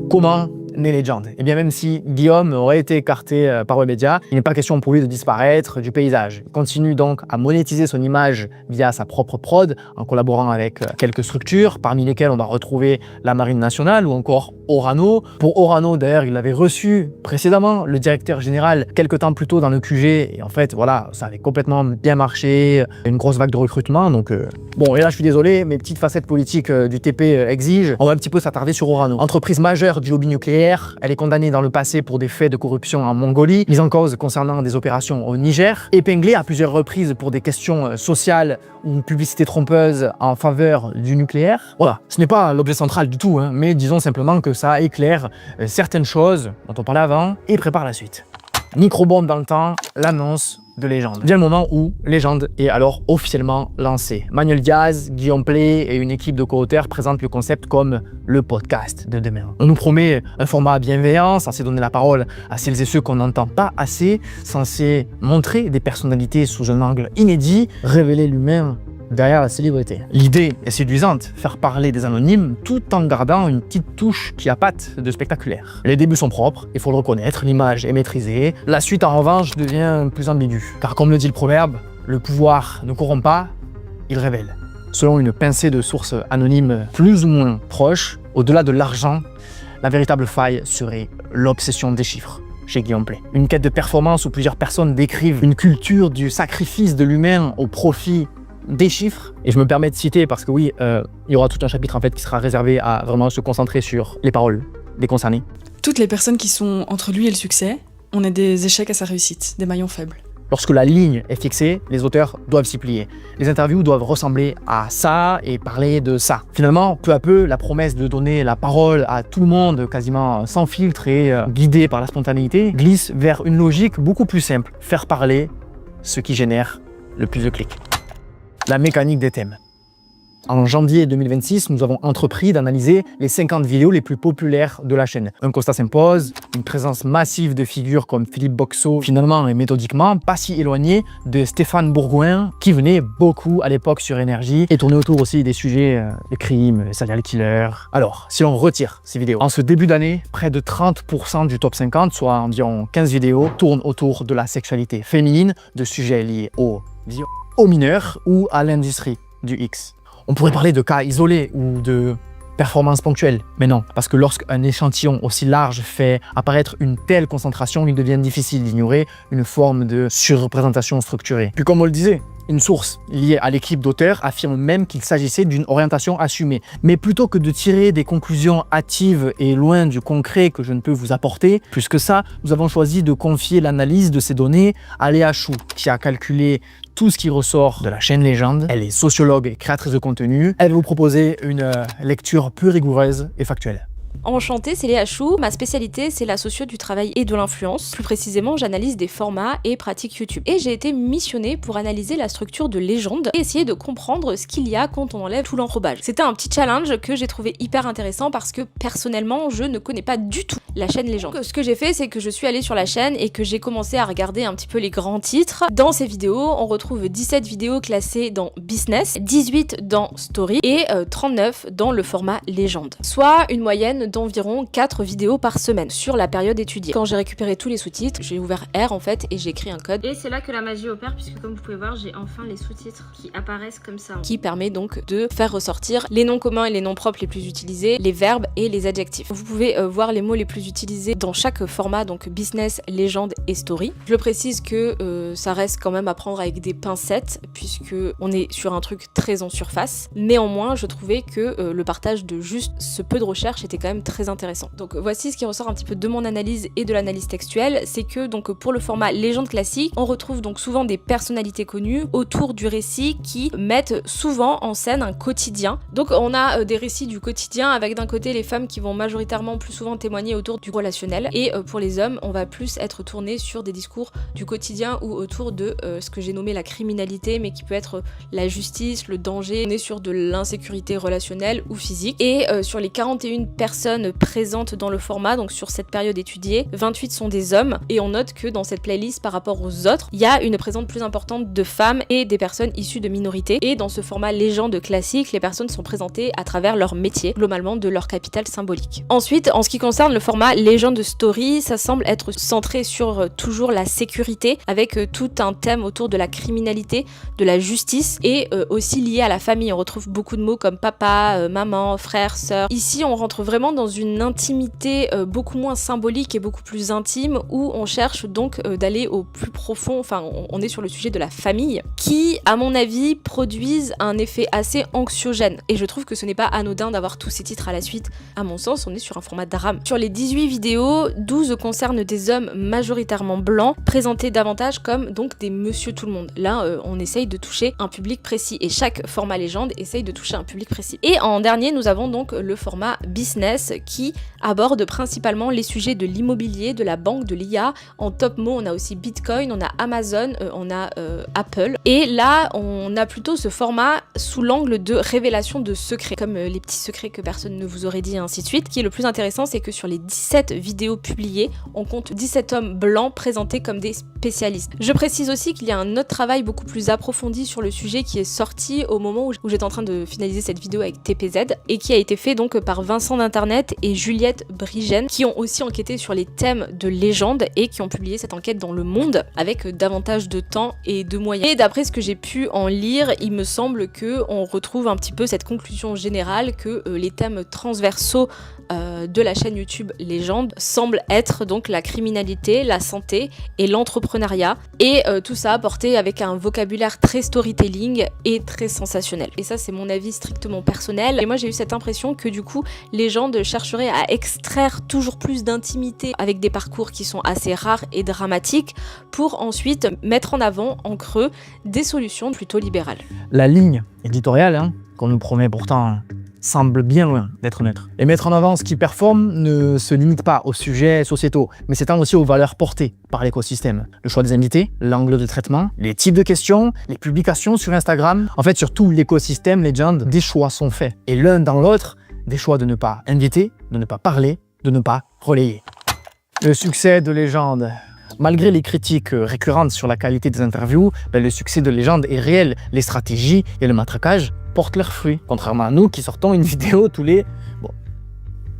Comment né légende. Et bien même si Guillaume aurait été écarté par Webedia, il n'est pas question pour lui de disparaître du paysage. Il continue donc à monétiser son image via sa propre prod, en collaborant avec quelques structures, parmi lesquelles on va retrouver la Marine nationale ou encore Orano. Pour Orano, d'ailleurs, il avait reçu précédemment le directeur général quelques temps plus tôt dans le QG, et en fait, voilà, ça avait complètement bien marché, une grosse vague de recrutement, donc bon, et là, je suis désolé, mes petites facettes politiques du TP exigent, on va un petit peu s'attarder sur Orano. Entreprise majeure du lobby nucléaire, elle est condamnée dans le passé pour des faits de corruption en Mongolie, mise en cause concernant des opérations au Niger, épinglée à plusieurs reprises pour des questions sociales ou une publicité trompeuse en faveur du nucléaire. Voilà, ce n'est pas l'objet central du tout, hein, mais disons simplement que ça éclaire certaines choses dont on parlait avant et prépare la suite. Microbombe dans le temps, l'annonce de Légende. Vient le moment où Légende est alors officiellement lancé. Manuel Diaz, Guillaume Play et une équipe de co-auteurs présentent le concept comme le podcast de demain. On nous promet un format bienveillant, censé donner la parole à celles et ceux qu'on n'entend pas assez, censé montrer des personnalités sous un angle inédit, révéler l'humain derrière la célébrité. L'idée est séduisante, faire parler des anonymes tout en gardant une petite touche qui appâte de spectaculaire. Les débuts sont propres, il faut le reconnaître, l'image est maîtrisée. La suite en revanche devient plus ambiguë. Car comme le dit le proverbe, le pouvoir ne corrompt pas, il révèle. Selon une pincée de sources anonymes plus ou moins proches, au-delà de l'argent, la véritable faille serait l'obsession des chiffres chez Guillaume Play. Une quête de performance où plusieurs personnes décrivent une culture du sacrifice de l'humain au profit des chiffres. Et je me permets de citer parce que oui, il y aura tout un chapitre en fait qui sera réservé à vraiment se concentrer sur les paroles des concernés. Toutes les personnes qui sont entre lui et le succès, on a des échecs à sa réussite, des maillons faibles. Lorsque la ligne est fixée, les auteurs doivent s'y plier. Les interviews doivent ressembler à ça et parler de ça. Finalement, peu à peu, la promesse de donner la parole à tout le monde, quasiment sans filtre et guidée par la spontanéité, glisse vers une logique beaucoup plus simple. Faire parler ce qui génère le plus de clics. La mécanique des thèmes. En janvier 2026, nous avons entrepris d'analyser les 50 vidéos les plus populaires de la chaîne. Un constat s'impose, une présence massive de figures comme Philippe Boxo, finalement et méthodiquement, pas si éloigné de Stéphane Bourgoin, qui venait beaucoup à l'époque sur Énergie et tournait autour aussi des sujets de crimes, serial killers. Alors, si on retire ces vidéos, en ce début d'année, près de 30% du top 50, soit environ 15 vidéos, tournent autour de la sexualité féminine, de sujets liés aux mineurs ou à l'industrie du X. On pourrait parler de cas isolés ou de performances ponctuelles, mais non, parce que lorsqu'un échantillon aussi large fait apparaître une telle concentration, il devient difficile d'ignorer une forme de surreprésentation structurée. Puis comme on le disait, une source liée à l'équipe d'auteurs affirme même qu'il s'agissait d'une orientation assumée. Mais plutôt que de tirer des conclusions hâtives et loin du concret que je ne peux vous apporter, plus que ça, nous avons choisi de confier l'analyse de ces données à Léa Chou, qui a calculé tout ce qui ressort de la chaîne Légende. Elle est sociologue et créatrice de contenu. Elle va vous proposer une lecture peu rigoureuse et factuelle. Enchantée, c'est Léa Chou. Ma spécialité, c'est la socio du travail et de l'influence. Plus précisément, j'analyse des formats et pratiques YouTube. Et j'ai été missionnée pour analyser la structure de Légende et essayer de comprendre ce qu'il y a quand on enlève tout l'enrobage. C'était un petit challenge que j'ai trouvé hyper intéressant parce que personnellement, je ne connais pas du tout la chaîne Légende. Ce que j'ai fait, c'est que je suis allée sur la chaîne et que j'ai commencé à regarder un petit peu les grands titres. Dans ces vidéos, on retrouve 17 vidéos classées dans Business, 18 dans Story et 39 dans le format Légende. Soit une moyenne d'environ 4 vidéos par semaine sur la période étudiée. Quand j'ai récupéré tous les sous-titres, j'ai ouvert R en fait et j'ai écrit un code. Et c'est là que la magie opère puisque comme vous pouvez voir, j'ai enfin les sous-titres qui apparaissent comme ça. Qui permet donc de faire ressortir les noms communs et les noms propres les plus utilisés, les verbes et les adjectifs. Vous pouvez voir les mots les plus utilisés dans chaque format, donc Business, Légende et Story. Je le précise que ça reste quand même à prendre avec des pincettes puisque on est sur un truc très en surface. Néanmoins, je trouvais que le partage de juste ce peu de recherche était quand même très intéressant. Donc voici ce qui ressort un petit peu de mon analyse et de l'analyse textuelle, c'est que donc pour le format Légende classique, on retrouve donc souvent des personnalités connues autour du récit qui mettent souvent en scène un quotidien. Donc on a des récits du quotidien avec d'un côté les femmes qui vont majoritairement plus souvent témoigner autour du relationnel et pour les hommes, on va plus être tourné sur des discours du quotidien ou autour de ce que j'ai nommé la criminalité mais qui peut être la justice, le danger, on est sur de l'insécurité relationnelle ou physique et sur les 41 personnes personnes présentes dans le format, donc sur cette période étudiée, 28 sont des hommes, et on note que dans cette playlist par rapport aux autres, il y a une présence plus importante de femmes et des personnes issues de minorités, et dans ce format légende classique, les personnes sont présentées à travers leur métier, globalement de leur capital symbolique. Ensuite, en ce qui concerne le format légende story, ça semble être centré sur toujours la sécurité, avec tout un thème autour de la criminalité, de la justice, et aussi lié à la famille. On retrouve beaucoup de mots comme papa, maman, frère, sœur. Ici, on rentre vraiment dans une intimité beaucoup moins symbolique et beaucoup plus intime, où on cherche donc d'aller au plus profond. Enfin, on est sur le sujet de la famille, qui, à mon avis, produisent un effet assez anxiogène. Et je trouve que ce n'est pas anodin d'avoir tous ces titres à la suite. À mon sens, on est sur un format drame. Sur les 18 vidéos, 12 concernent des hommes majoritairement blancs, présentés davantage comme donc des monsieur tout le monde. Là, on essaye de toucher un public précis, et chaque format légende essaye de toucher un public précis. Et en dernier, nous avons donc le format business, qui aborde principalement les sujets de l'immobilier, de la banque, de l'IA. En top mots, on a aussi Bitcoin, on a Amazon, on a Apple. Et là, on a plutôt ce format sous l'angle de révélation de secrets, comme les petits secrets que personne ne vous aurait dit, et ainsi de suite. Ce qui est le plus intéressant, c'est que sur les 17 vidéos publiées, on compte 17 hommes blancs présentés comme des spécialistes. Je précise aussi qu'il y a un autre travail beaucoup plus approfondi sur le sujet qui est sorti au moment où j'étais en train de finaliser cette vidéo avec TPZ, et qui a été fait donc par Vincent d'Internet et Juliette Brigène, qui ont aussi enquêté sur les thèmes de légende et qui ont publié cette enquête dans Le Monde avec davantage de temps et de moyens. Et d'après ce que j'ai pu en lire, il me semble que on retrouve un petit peu cette conclusion générale que les thèmes transversaux de la chaîne YouTube Légende semblent être donc la criminalité, la santé et l'entrepreneuriat, et tout ça apporté avec un vocabulaire très storytelling et très sensationnel. Et ça, c'est mon avis strictement personnel, et moi j'ai eu cette impression que du coup Légende chercherait à extraire toujours plus d'intimité avec des parcours qui sont assez rares et dramatiques, pour ensuite mettre en avant en creux des solutions plutôt libérales. La ligne éditoriale qu'on nous promet pourtant semble bien loin d'être neutre. Et mettre en avant ce qui performe ne se limite pas aux sujets sociétaux, mais s'étend aussi aux valeurs portées par l'écosystème. Le choix des invités, l'angle de traitement, les types de questions, les publications sur Instagram. En fait, sur tout l'écosystème Legend, des choix sont faits. Et l'un dans l'autre, des choix de ne pas inviter, de ne pas parler, de ne pas relayer. Le succès de Legend. Malgré les critiques récurrentes sur la qualité des interviews, le succès de Legend est réel. Les stratégies et le matraquage portent leurs fruits. Contrairement à nous qui sortons une vidéo tous les... Bon,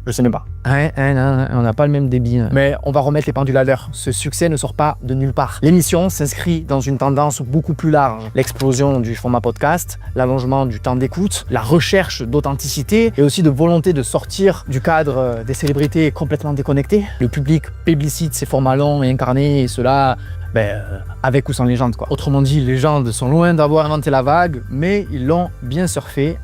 je sais même pas. On n'a pas le même débit. Mais on va remettre les pendules à l'heure. Ce succès ne sort pas de nulle part. L'émission s'inscrit dans une tendance beaucoup plus large. L'explosion du format podcast, l'allongement du temps d'écoute, la recherche d'authenticité et aussi de volonté de sortir du cadre des célébrités complètement déconnectées. Le public plébiscite ces formats longs et incarnés, et cela... avec ou sans légende, quoi. Autrement dit, les légendes sont loin d'avoir inventé la vague, mais ils l'ont bien surfé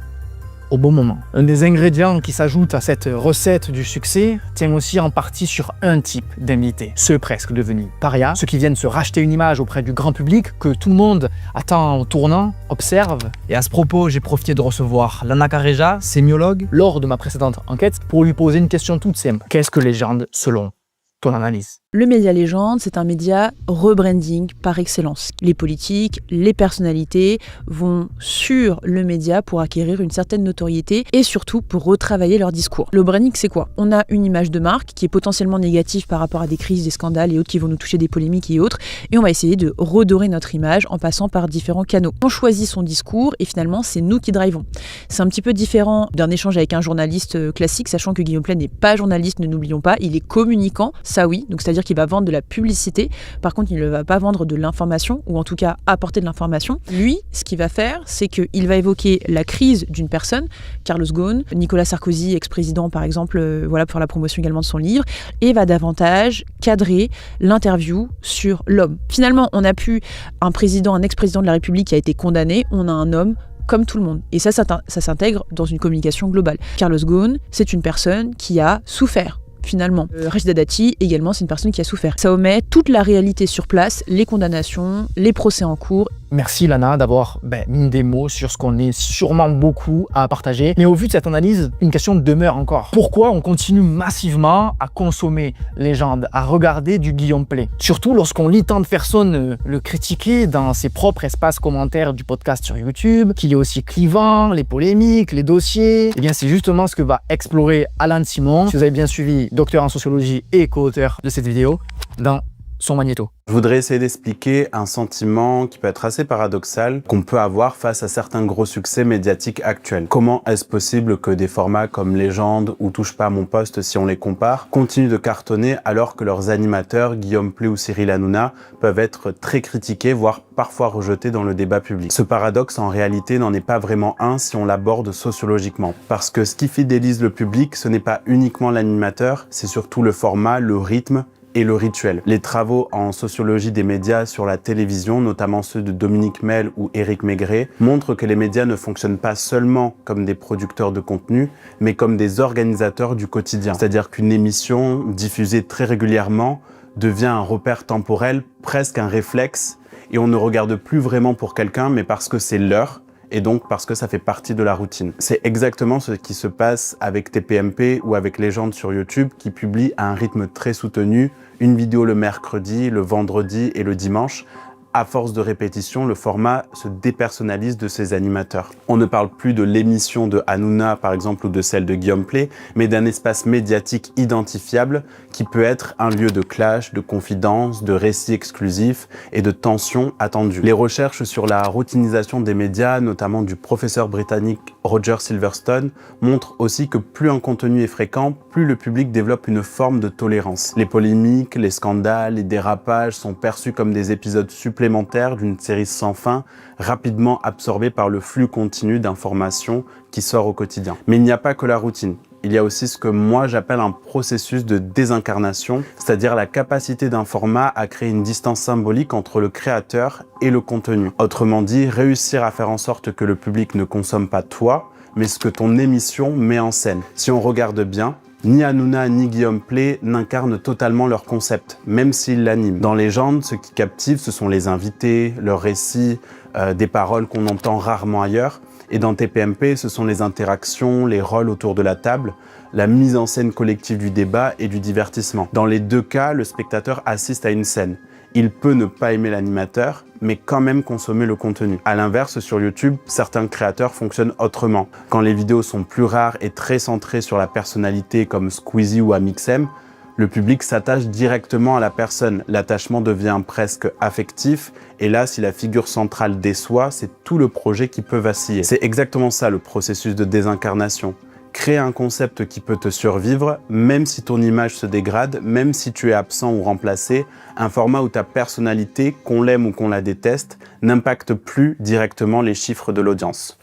au bon moment. Un des ingrédients qui s'ajoute à cette recette du succès tient aussi en partie sur un type d'invités, ceux presque devenus parias, ceux qui viennent se racheter une image auprès du grand public que tout le monde attend au tournant, observe. Et à ce propos, j'ai profité de recevoir Lana Kareja, sémiologue, lors de ma précédente enquête, pour lui poser une question toute simple. Qu'est-ce que Légende selon ton analyse? Le média Légende, c'est un média rebranding par excellence. Les politiques, les personnalités vont sur le média pour acquérir une certaine notoriété et surtout pour retravailler leur discours. Le branding, c'est quoi? On a une image de marque qui est potentiellement négative par rapport à des crises, des scandales et autres qui vont nous toucher, des polémiques et autres, et on va essayer de redorer notre image en passant par différents canaux. On choisit son discours et finalement, c'est nous qui drivons. C'est un petit peu différent d'un échange avec un journaliste classique, sachant que Guillaume Pley n'est pas journaliste, ne n'oublions pas, il est communicant, ça oui, donc c'est-à-dire qu'il va vendre de la publicité, par contre il ne va pas vendre de l'information, ou en tout cas apporter de l'information. Lui, ce qu'il va faire, c'est qu'il va évoquer la crise d'une personne, Carlos Ghosn, Nicolas Sarkozy, ex-président par exemple, voilà pour la promotion également de son livre, et va davantage cadrer l'interview sur l'homme. Finalement, on n'a plus un président, un ex-président de la République qui a été condamné, on a un homme comme tout le monde. Et ça s'intègre dans une communication globale. Carlos Ghosn, c'est une personne qui a souffert. Finalement, Rachida Dati, également, c'est une personne qui a souffert. Ça omet toute la réalité sur place, les condamnations, les procès en cours. Merci Lana d'avoir mis des mots sur ce qu'on est sûrement beaucoup à partager. Mais au vu de cette analyse, une question demeure encore. Pourquoi on continue massivement à consommer Légende, à regarder du Guillaume Play? Surtout lorsqu'on lit tant de personnes le critiquer dans ses propres espaces commentaires du podcast sur YouTube, qu'il est aussi clivant, les polémiques, les dossiers. Eh bien c'est justement ce que va explorer Alan Simon, si vous avez bien suivi, docteur en sociologie et co-auteur de cette vidéo, dans son magnéto. Je voudrais essayer d'expliquer un sentiment qui peut être assez paradoxal qu'on peut avoir face à certains gros succès médiatiques actuels. Comment est-ce possible que des formats comme Légende ou Touche pas à mon poste, si on les compare, continuent de cartonner alors que leurs animateurs, Guillaume Play ou Cyril Hanouna, peuvent être très critiqués, voire parfois rejetés dans le débat public. Ce paradoxe, en réalité, n'en est pas vraiment un si on l'aborde sociologiquement. Parce que ce qui fidélise le public, ce n'est pas uniquement l'animateur, c'est surtout le format, le rythme, et le rituel. Les travaux en sociologie des médias sur la télévision, notamment ceux de Dominique Mel ou Éric Maigret, montrent que les médias ne fonctionnent pas seulement comme des producteurs de contenu, mais comme des organisateurs du quotidien. C'est-à-dire qu'une émission diffusée très régulièrement devient un repère temporel, presque un réflexe, et on ne regarde plus vraiment pour quelqu'un, mais parce que c'est l'heure, et donc parce que ça fait partie de la routine. C'est exactement ce qui se passe avec TPMP ou avec Légende sur YouTube qui publie à un rythme très soutenu, une vidéo le mercredi, le vendredi et le dimanche. À force de répétition, le format se dépersonnalise de ses animateurs. On ne parle plus de l'émission de Hanouna, par exemple, ou de celle de Guillaume Play, mais d'un espace médiatique identifiable qui peut être un lieu de clash, de confidence, de récits exclusifs et de tensions attendues. Les recherches sur la routinisation des médias, notamment du professeur britannique Roger Silverstone, montrent aussi que plus un contenu est fréquent, plus le public développe une forme de tolérance. Les polémiques, les scandales, les dérapages sont perçus comme des épisodes supplémentaires d'une série sans fin, rapidement absorbée par le flux continu d'informations qui sort au quotidien. Mais il n'y a pas que la routine. Il y a aussi ce que moi j'appelle un processus de désincarnation, c'est-à-dire la capacité d'un format à créer une distance symbolique entre le créateur et le contenu. Autrement dit, réussir à faire en sorte que le public ne consomme pas toi, mais ce que ton émission met en scène. Si on regarde bien, ni Hanouna ni Guillaume Play n'incarnent totalement leur concept, même s'ils l'animent. Dans Légende, ce qui captive, ce sont les invités, leurs récits, des paroles qu'on entend rarement ailleurs. Et dans TPMP, ce sont les interactions, les rôles autour de la table, la mise en scène collective du débat et du divertissement. Dans les deux cas, le spectateur assiste à une scène. Il peut ne pas aimer l'animateur, mais quand même consommer le contenu. À l'inverse, sur YouTube, certains créateurs fonctionnent autrement. Quand les vidéos sont plus rares et très centrées sur la personnalité comme Squeezie ou Amixem, le public s'attache directement à la personne. L'attachement devient presque affectif, et là, si la figure centrale déçoit, c'est tout le projet qui peut vaciller. C'est exactement ça le processus de désincarnation. Créer un concept qui peut te survivre, même si ton image se dégrade, même si tu es absent ou remplacé, un format où ta personnalité, qu'on l'aime ou qu'on la déteste, n'impacte plus directement les chiffres de l'audience.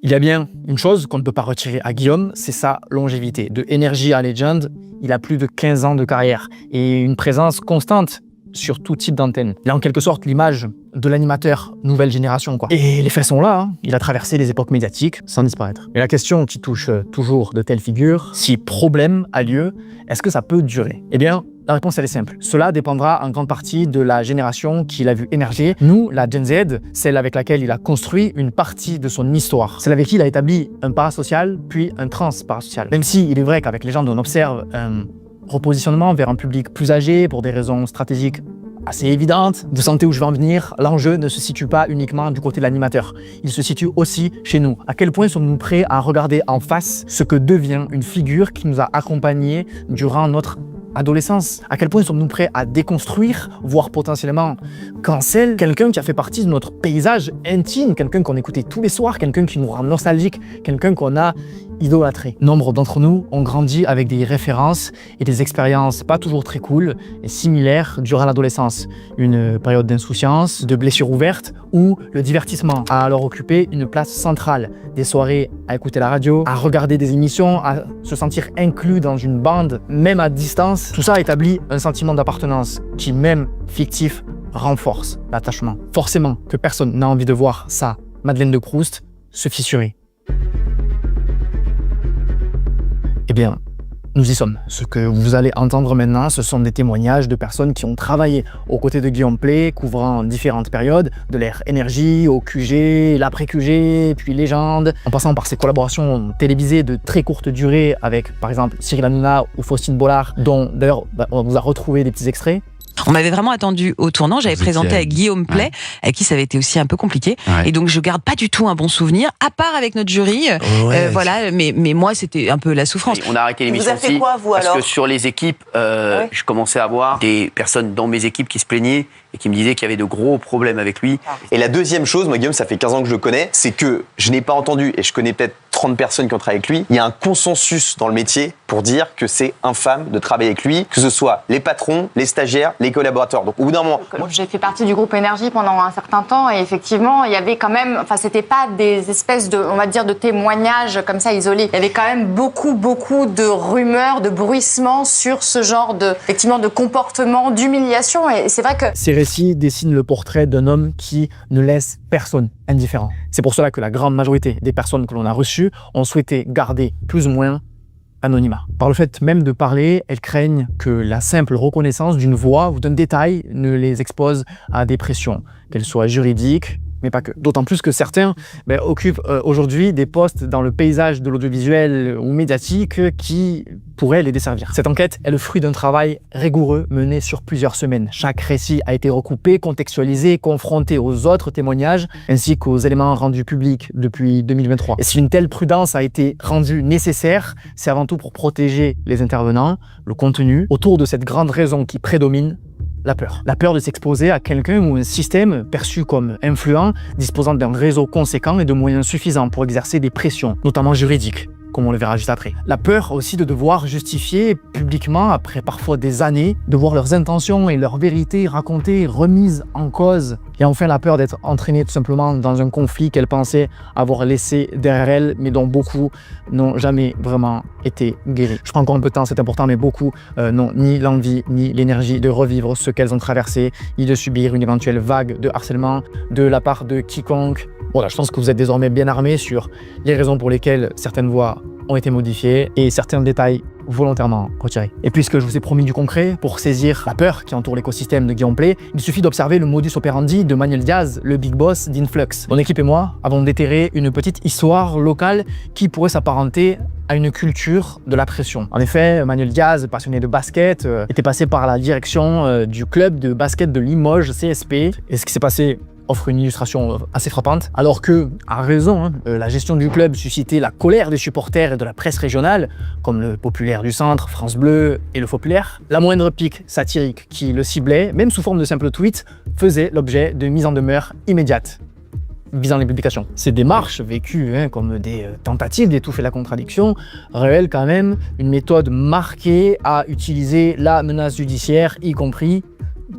Il y a bien une chose qu'on ne peut pas retirer à Guillaume, c'est sa longévité. De Energy à Legend, il a plus de 15 ans de carrière et une présence constante sur tout type d'antenne. Il a en quelque sorte l'image de l'animateur nouvelle génération, quoi. Et les faits sont là, hein. Il a traversé les époques médiatiques sans disparaître. Et la question qui touche toujours de telles figures, si problème a lieu, est-ce que ça peut durer? Eh bien, la réponse elle est simple. Cela dépendra en grande partie de la génération qu'il a vu émerger. Nous, la Gen Z, celle avec laquelle il a construit une partie de son histoire. Celle avec qui il a établi un parasocial, puis un trans-parasocial. Même si il est vrai qu'avec Légende, on observe un repositionnement vers un public plus âgé pour des raisons stratégiques assez évidentes. De santé où je vais en venir, l'enjeu ne se situe pas uniquement du côté de l'animateur. Il se situe aussi chez nous. À quel point sommes-nous prêts à regarder en face ce que devient une figure qui nous a accompagnés durant notre adolescence? À quel point sommes-nous prêts à déconstruire, voire potentiellement cancel, quelqu'un qui a fait partie de notre paysage intime, quelqu'un qu'on écoutait tous les soirs, quelqu'un qui nous rend nostalgique, quelqu'un qu'on a idolâtré. Nombre d'entre nous ont grandi avec des références et des expériences pas toujours très cool et similaires durant l'adolescence. Une période d'insouciance, de blessures ouvertes où le divertissement a alors occupé une place centrale. Des soirées à écouter la radio, à regarder des émissions, à se sentir inclus dans une bande, même à distance. Tout ça établit un sentiment d'appartenance qui, même fictif, renforce l'attachement. Forcément que personne n'a envie de voir sa Madeleine de Proust se fissurer. Eh bien, Nous y sommes. Ce que vous allez entendre maintenant, ce sont des témoignages de personnes qui ont travaillé aux côtés de Guillaume Pley, couvrant différentes périodes, de l'ère énergie au QG, l'après-QG, puis Légende, en passant par ses collaborations télévisées de très courte durée avec, par exemple, Cyril Hanouna ou Faustine Bollard, dont d'ailleurs on vous a retrouvé des petits extraits. On m'avait vraiment attendu au tournant, j'avais présenté avec Guillaume Pley, avec qui ça avait été aussi un peu compliqué. Et donc je garde pas du tout un bon souvenir, à part avec notre jury. Voilà, mais moi c'était un peu la souffrance. On a arrêté l'émission Vous avez fait quoi, vous, parce alors que sur les équipes, je commençais à voir des personnes dans mes équipes qui se plaignaient et qui me disaient qu'il y avait de gros problèmes avec lui. Et la deuxième chose, moi Guillaume, ça fait 15 ans que je le connais, c'est que je n'ai pas entendu, et je connais peut-être 30 personnes qui ont travaillé avec lui, il y a un consensus dans le métier pour dire que c'est infâme de travailler avec lui, que ce soit les patrons, les stagiaires, les collaborateurs. Donc au bout d'un moment... J'ai fait partie du groupe Énergie pendant un certain temps et effectivement, il y avait quand même... Enfin, c'était pas des espèces de, on va dire, de témoignages comme ça isolés. Il y avait quand même beaucoup de rumeurs, de bruissements sur ce genre effectivement, de comportement, d'humiliation. Et c'est vrai que... Ces récits dessinent le portrait d'un homme qui ne laisse personne indifférent. C'est pour cela que la grande majorité des personnes que l'on a reçues ont souhaité garder plus ou moins anonymat. Par le fait même de parler, elles craignent que la simple reconnaissance d'une voix ou d'un détail ne les expose à des pressions, qu'elles soient juridiques, mais pas que. D'autant plus que certains occupent aujourd'hui des postes dans le paysage de l'audiovisuel ou médiatique qui pourraient les desservir. Cette enquête est le fruit d'un travail rigoureux mené sur plusieurs semaines. Chaque récit a été recoupé, contextualisé, confronté aux autres témoignages ainsi qu'aux éléments rendus publics depuis 2023. Et si une telle prudence a été rendue nécessaire, c'est avant tout pour protéger les intervenants, le contenu, autour de cette grande raison qui prédomine, la peur. La peur de s'exposer à quelqu'un ou un système perçu comme influent, disposant d'un réseau conséquent et de moyens suffisants pour exercer des pressions, notamment juridiques, comme on le verra juste après. La peur aussi de devoir justifier publiquement, après parfois des années, de voir leurs intentions et leurs vérités racontées, remises en cause. Et enfin la peur d'être entraînée tout simplement dans un conflit qu'elles pensaient avoir laissé derrière elles, mais dont beaucoup n'ont jamais vraiment été guéris. Je prends encore un peu de temps, c'est important, mais beaucoup n'ont ni l'envie ni l'énergie de revivre ce qu'elles ont traversé, ni de subir une éventuelle vague de harcèlement de la part de quiconque. Voilà, je pense que vous êtes désormais bien armés sur les raisons pour lesquelles certaines voix ont été modifiées et certains détails volontairement retirés. Et puisque je vous ai promis du concret, pour saisir la peur qui entoure l'écosystème de Guillaume Pley, il suffit d'observer le modus operandi de Manuel Diaz, le big boss d'Influx. Mon équipe et moi avons déterré une petite histoire locale qui pourrait s'apparenter à une culture de la pression. En effet, Manuel Diaz, passionné de basket, était passé par la direction du club de basket de Limoges, CSP. Et ce qui s'est passé offre une illustration assez frappante. Alors que, à raison, la gestion du club suscitait la colère des supporters et de la presse régionale, comme le Populaire du Centre, France Bleu et le Populaire, la moindre pique satirique qui le ciblait, même sous forme de simple tweet, faisait l'objet de mise en demeure immédiate visant les publications. Ces démarches, vécues comme des tentatives d'étouffer la contradiction, révèlent quand même une méthode marquée à utiliser la menace judiciaire, y compris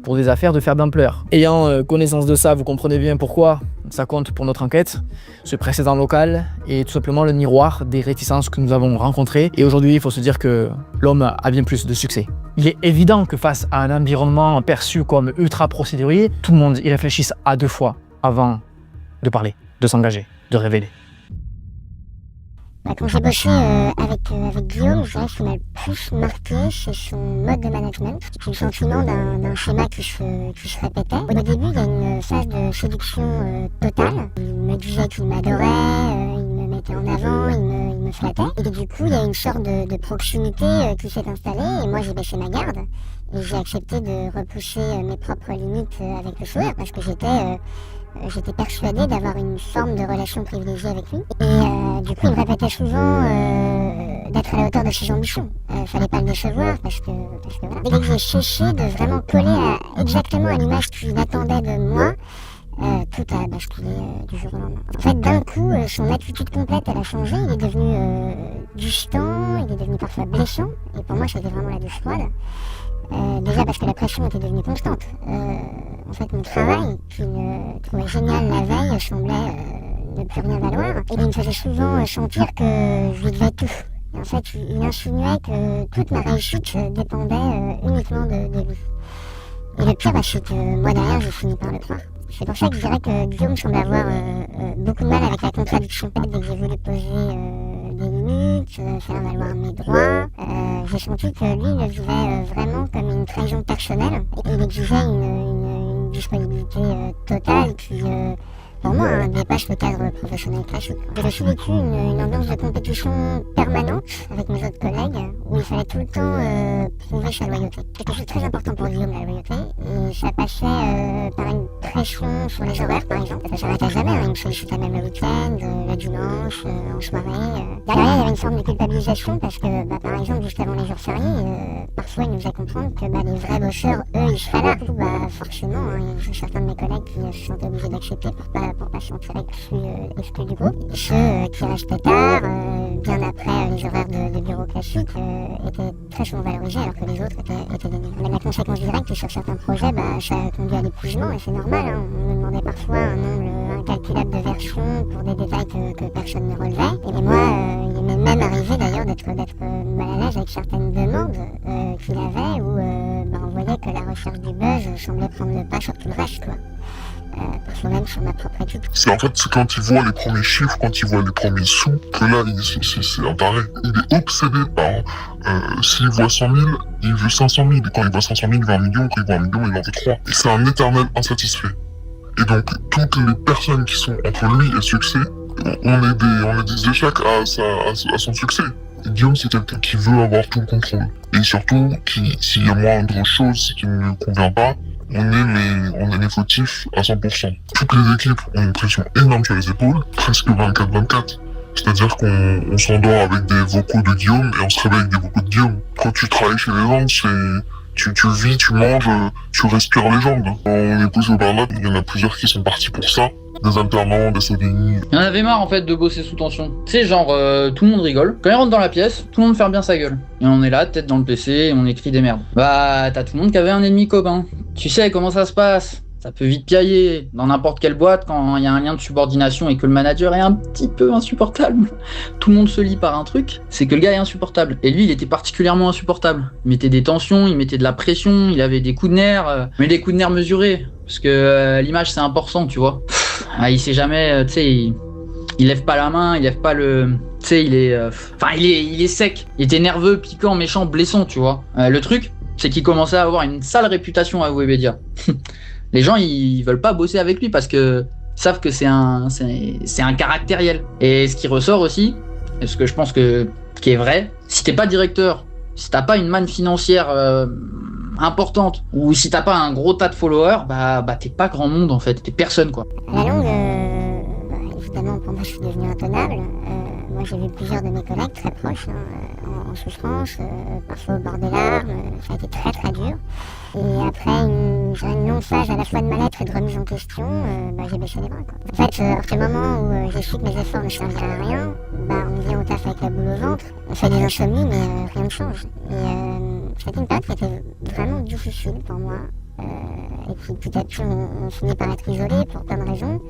pour des affaires de faible ampleur. Ayant connaissance de ça, vous comprenez bien pourquoi ça compte pour notre enquête. Ce précédent local est tout simplement le miroir des réticences que nous avons rencontrées. Et aujourd'hui, il faut se dire que l'homme a bien plus de succès. Il est évident que face à un environnement perçu comme ultra procédurier, tout le monde y réfléchisse à deux fois avant de parler, de s'engager, de révéler. Quand j'ai bossé avec Guillaume, je dirais que ce qui m'a le plus marqué, c'est son mode de management. J'ai le sentiment d'un schéma qui se répétait. Au début, il y a une phase de séduction totale. Il me disait qu'il m'adorait, il me mettait en avant, il me flattait. Et du coup, il y a une sorte de proximité qui s'est installée et moi j'ai baissé ma garde. Et j'ai accepté de repousser mes propres limites avec le sourire parce que j'étais persuadée d'avoir une forme de relation privilégiée avec lui. Et du coup, il me répétait souvent d'être à la hauteur de ses ambitions. Fallait pas le décevoir parce que voilà. Dès que j'ai cessé de vraiment coller exactement à l'image qu'il attendait de moi, tout a basculé du jour au lendemain. En fait, d'un coup, son attitude complète, elle a changé. Il est devenu distant, il est devenu parfois blessant. Et pour moi, c'était vraiment la douche froide. Déjà parce que la pression était devenue constante. En fait, mon travail, qu'il trouvait génial la veille, semblait ne plus rien valoir. Et il me faisait souvent sentir que je lui devais tout. Et en fait, il insinuait que toute ma réussite dépendait uniquement de lui. Et le pire, c'est que moi derrière, j'ai fini par le croire. C'est pour ça que je dirais que Guillaume semble avoir beaucoup de mal avec la contradiction. Dès que j'ai voulu poser des limites, limites, faire valoir mes droits. J'ai senti que lui le vivait vraiment comme une trahison personnelle. Il exigeait une disponibilité totale qui, pour moi, dépasse le cadre professionnel classique. J'ai aussi vécu une ambiance de compétition permanente avec mes autres collègues, où il fallait tout le temps prouver sa loyauté. C'est quelque chose de très important pour Guillaume, la loyauté, et ça passait par une pression sur les horaires, par exemple. Ça s'arrêtait jamais, hein. Il me sollicitait même le week-end, le dimanche, en soirée. Derrière, il y avait une forme de culpabilisation parce que, par exemple, juste avant les jours fériés, parfois il nous faisait comprendre que les vrais bosseurs, eux, ils seraient là. Forcément, hein, il y a certains de mes collègues qui se sentaient obligés d'accepter pour pas se sentir exclus du groupe. Ceux qui restaient tard, bien après les horaires de bureau classiques, étaient très souvent valorisés alors que les autres étaient dénigrés. Mais la conséquence directe sur certains projets, ça a conduit à l'épuisement et c'est normal. Hein. On me demandait parfois un nombre incalculable de versions pour des détails que personne ne relevait. Et moi, il m'est même arrivé d'ailleurs d'être mal à l'aise avec certaines demandes qu'il avait où on voyait que la recherche du buzz semblait prendre le pas sur tout le reste, quoi. Parfois même sur ma propre équipe. C'est quand il voit les premiers chiffres, quand il voit les premiers sous, que là, c'est un taré. Il est obsédé par, s'il voit 100 000, il veut 500 000. Et quand il voit 500 000, il veut 1 million. Quand il voit 1 million, il en veut 3. Et c'est un éternel insatisfait. Et donc, toutes les personnes qui sont entre lui et le succès, on est des échecs à son succès. Et Guillaume, c'est quelqu'un qui veut avoir tout le contrôle. Et surtout, s'il y a moindre chose qui ne lui convient pas, on est les fautifs à 100%. Toutes les équipes ont une pression énorme sur les épaules, presque 24/24. C'est-à-dire qu'on s'endort avec des vocaux de Guillaume et on se réveille avec des vocaux de Guillaume. Quand tu travailles chez les gens, tu vis, tu manges, tu respires légende. On est poussé au burn-out, il y en a plusieurs qui sont partis pour ça. Des alternants, des CDI. Il y en avait marre en fait de bosser sous tension. Tu sais, genre tout le monde rigole. Quand il rentre dans la pièce, tout le monde ferme bien sa gueule. Et on est là, tête dans le PC, et on écrit des merdes. T'as tout le monde qui avait un ennemi commun. Tu sais comment ça se passe. Ça peut vite piailler dans n'importe quelle boîte quand il y a un lien de subordination et que le manager est un petit peu insupportable. Tout le monde se lie par un truc, c'est que le gars est insupportable. Et lui, il était particulièrement insupportable. Il mettait des tensions, il mettait de la pression, il avait des coups de nerfs, mais des coups de nerfs mesurés. Parce que l'image, c'est important, tu vois. Il sait jamais, tu sais, il lève pas la main, il lève pas le... Tu sais, il est sec. Il était nerveux, piquant, méchant, blessant, tu vois. Le truc, c'est qu'il commençait à avoir une sale réputation à Webedia. Les gens, ils veulent pas bosser avec lui parce que ils savent que c'est un caractériel. Et ce qui ressort aussi, et ce que je pense qui est vrai, si t'es pas directeur, si t'as pas une manne financière importante, ou si t'as pas un gros tas de followers, t'es pas grand monde en fait, t'es personne quoi. À la longue, évidemment pour moi je suis devenu intenable. Moi j'ai vu plusieurs de mes collègues très proches en souffrance, parfois au bord des larmes, ça a été très très dur. Et après une longue phase à la fois de mal-être et de remise en question, j'ai baissé les bras quoi. En fait, à partir du moment où j'ai su que mes efforts ne serviraient à rien, on vient au taf avec la boule au ventre, on fait des insomnies mais rien ne change. Et c'était une période qui était vraiment difficile pour moi. Et puis petit à petit on finit par être isolé pour plein de raisons.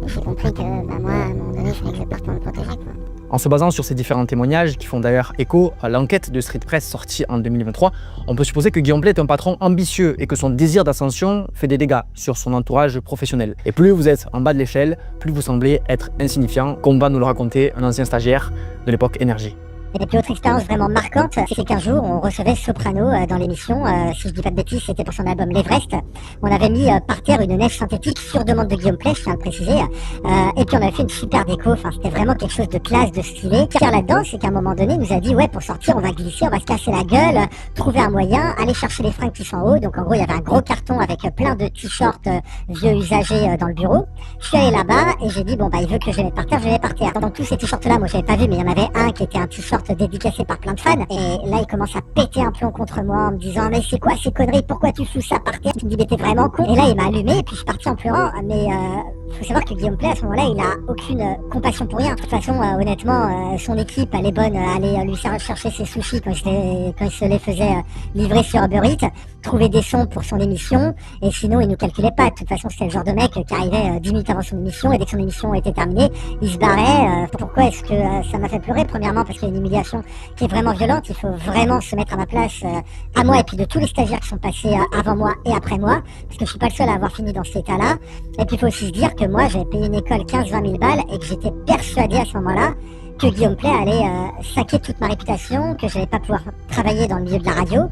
Et j'ai compris que moi à un moment donné il fallait que je parte pour me protéger quoi. En se basant sur ces différents témoignages qui font d'ailleurs écho à l'enquête de Street Press sortie en 2023, on peut supposer que Guillaume Pley est un patron ambitieux et que son désir d'ascension fait des dégâts sur son entourage professionnel. Et plus vous êtes en bas de l'échelle, plus vous semblez être insignifiant, comme va nous le raconter un ancien stagiaire de l'époque Énergie. Et la plus autre expérience vraiment marquante, c'est qu'un jour, on recevait Soprano dans l'émission. Si je dis pas de bêtises, c'était pour son album L'Everest. On avait mis par terre une neige synthétique sur demande de Guillaume Pley, je tiens à le préciser. Et puis on avait fait une super déco. Enfin, c'était vraiment quelque chose de classe, de stylé. Car là-dedans, c'est qu'à un moment donné, il nous a dit, ouais, pour sortir, on va glisser, on va se casser la gueule, trouver un moyen, aller chercher les fringues qui sont en haut. Donc en gros, il y avait un gros carton avec plein de t-shirts vieux usagés dans le bureau. Je suis allé là-bas et j'ai dit, il veut que je les mette par terre, je les mets par terre. Donc tous ces t-shirts-là, moi, j'avais pas vu, mais il y en avait un qui était un t-shirt dédicacé par plein de fans, et là il commence à péter un plomb contre moi en me disant mais c'est quoi ces conneries, pourquoi tu fous ça par terre, tu me dis mais t'es vraiment con, et là il m'a allumé et puis je suis parti en pleurant. Mais faut savoir que Guillaume Pley à ce moment-là il a aucune compassion pour rien. De toute façon honnêtement son équipe elle est bonne à aller lui chercher ses sushis quand il se les faisait livrer sur Uber Eats, trouver des sons pour son émission, et sinon il nous calculait pas. De toute façon c'était le genre de mec qui arrivait 10 minutes avant son émission, et dès que son émission était terminée il se barrait. Pourquoi est-ce que ça m'a fait pleurer? Premièrement parce qu'il y a une humiliation qui est vraiment violente, il faut vraiment se mettre à ma place, à moi et puis de tous les stagiaires qui sont passés avant moi et après moi, parce que je suis pas le seul à avoir fini dans cet état-là. Et puis il faut aussi se dire que moi j'avais payé une école 15-20 000 balles et que j'étais persuadé à ce moment-là que Guillaume Pley allait saquer toute ma réputation, que je n'allais pas pouvoir travailler dans le milieu de la radio.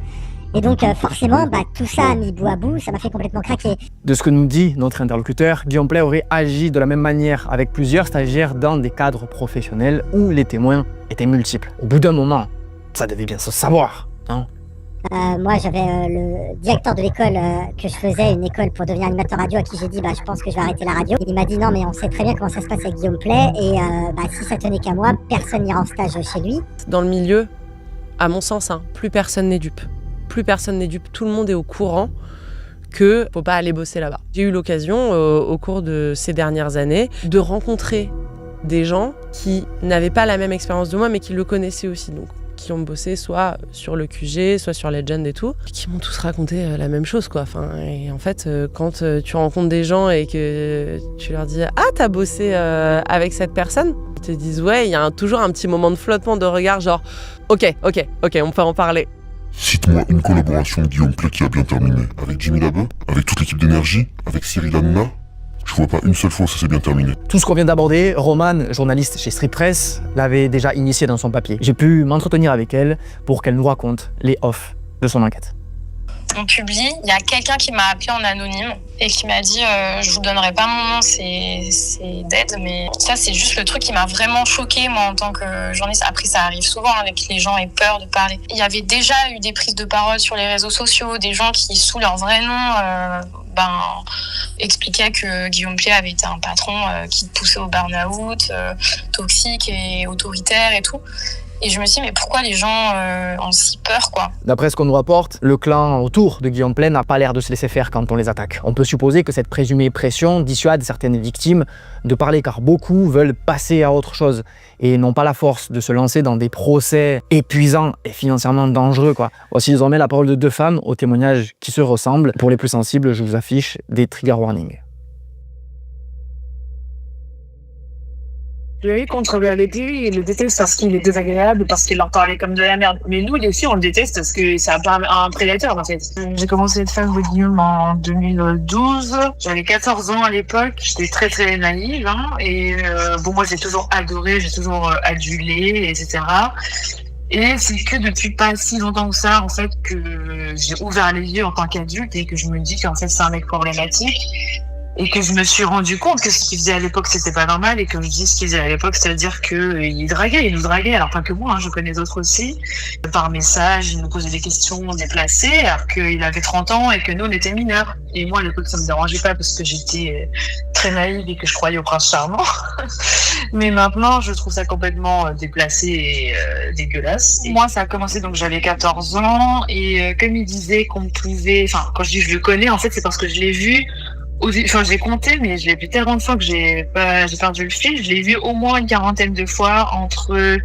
Et donc forcément, tout ça mis bout à bout, ça m'a fait complètement craquer. De ce que nous dit notre interlocuteur, Guillaume Pley aurait agi de la même manière avec plusieurs stagiaires dans des cadres professionnels où les témoins étaient multiples. Au bout d'un moment, ça devait bien se savoir, hein. Moi, j'avais le directeur de l'école que je faisais, une école pour devenir animateur radio, à qui j'ai dit je pense que je vais arrêter la radio. Il m'a dit non, mais on sait très bien comment ça se passe avec Guillaume Pley et si ça tenait qu'à moi, personne n'ira en stage chez lui. Dans le milieu, à mon sens, plus personne n'est dupe. Plus personne n'est dupe. Tout le monde est au courant que faut pas aller bosser là-bas. J'ai eu l'occasion, au cours de ces dernières années, de rencontrer des gens qui n'avaient pas la même expérience de moi, mais qui le connaissaient aussi. Donc, qui ont bossé soit sur le QG, soit sur Legend et tout, qui m'ont tous raconté la même chose, quoi. Et en fait, quand tu rencontres des gens et que tu leur dis « Ah, t'as bossé avec cette personne ?» Ils te disent « Ouais, il y a toujours un petit moment de flottement de regard, genre « Ok, on peut en parler. » Cite-moi une collaboration de Guillaume Pley qui a bien terminé. Avec Jimmy Labeu, avec toute l'équipe d'énergie, avec Cyril Hanouna. Je vois pas une seule fois où ça s'est bien terminé. Tout ce qu'on vient d'aborder, Romane, journaliste chez Street Press, l'avait déjà initié dans son papier. J'ai pu m'entretenir avec elle pour qu'elle nous raconte les offs de son enquête. On publie, il y a quelqu'un qui m'a appelé en anonyme et qui m'a dit je vous donnerai pas mon nom, c'est dead, mais ça c'est juste le truc qui m'a vraiment choquée moi en tant que journaliste. Après ça arrive souvent avec les gens aient peur de parler. Il y avait déjà eu des prises de parole sur les réseaux sociaux, des gens qui sous leur vrai nom expliquaient que Guillaume Pley avait été un patron qui poussait au burn-out, toxique et autoritaire et tout. Et je me suis dit, mais pourquoi les gens ont si peur, quoi? D'après ce qu'on nous rapporte, le clan autour de Guillaume Pley n'a pas l'air de se laisser faire quand on les attaque. On peut supposer que cette présumée pression dissuade certaines victimes de parler, car beaucoup veulent passer à autre chose et n'ont pas la force de se lancer dans des procès épuisants et financièrement dangereux, quoi. Voici désormais la parole de deux femmes aux témoignages qui se ressemblent. Pour les plus sensibles, je vous affiche des trigger warnings. Lui, contre lui, il le déteste parce qu'il est désagréable, parce qu'il leur parlait comme de la merde. Mais nous, aussi, on le déteste parce que c'est un prédateur, en fait. J'ai commencé à être fan de Guillaume en 2012. J'avais 14 ans à l'époque. J'étais très, très naïve, hein. Et moi, j'ai toujours adoré, j'ai toujours adulé, etc. Et c'est que depuis pas si longtemps que ça, en fait, que j'ai ouvert les yeux en tant qu'adulte et que je me dis qu'en fait, c'est un mec problématique. Et que je me suis rendu compte que ce qu'il faisait à l'époque, c'était pas normal. Et que je dis ce qu'il faisait à l'époque, c'est-à-dire qu'il nous draguait. Alors pas que moi, je connais d'autres aussi. Par message, il nous posait des questions déplacées, alors qu'il avait 30 ans et que nous, on était mineurs. Et moi, à l'époque, ça me dérangeait pas parce que j'étais très naïve et que je croyais au prince charmant. Mais maintenant, je trouve ça complètement déplacé et dégueulasse. Moi, ça a commencé, donc j'avais 14 ans. Et comme il disait qu'on pouvait... Enfin, quand je dis je le connais, en fait, c'est parce que je l'ai vu... j'ai compté, mais je l'ai vu tellement de fois que j'ai perdu le fil. Je l'ai vu au moins une quarantaine de fois entre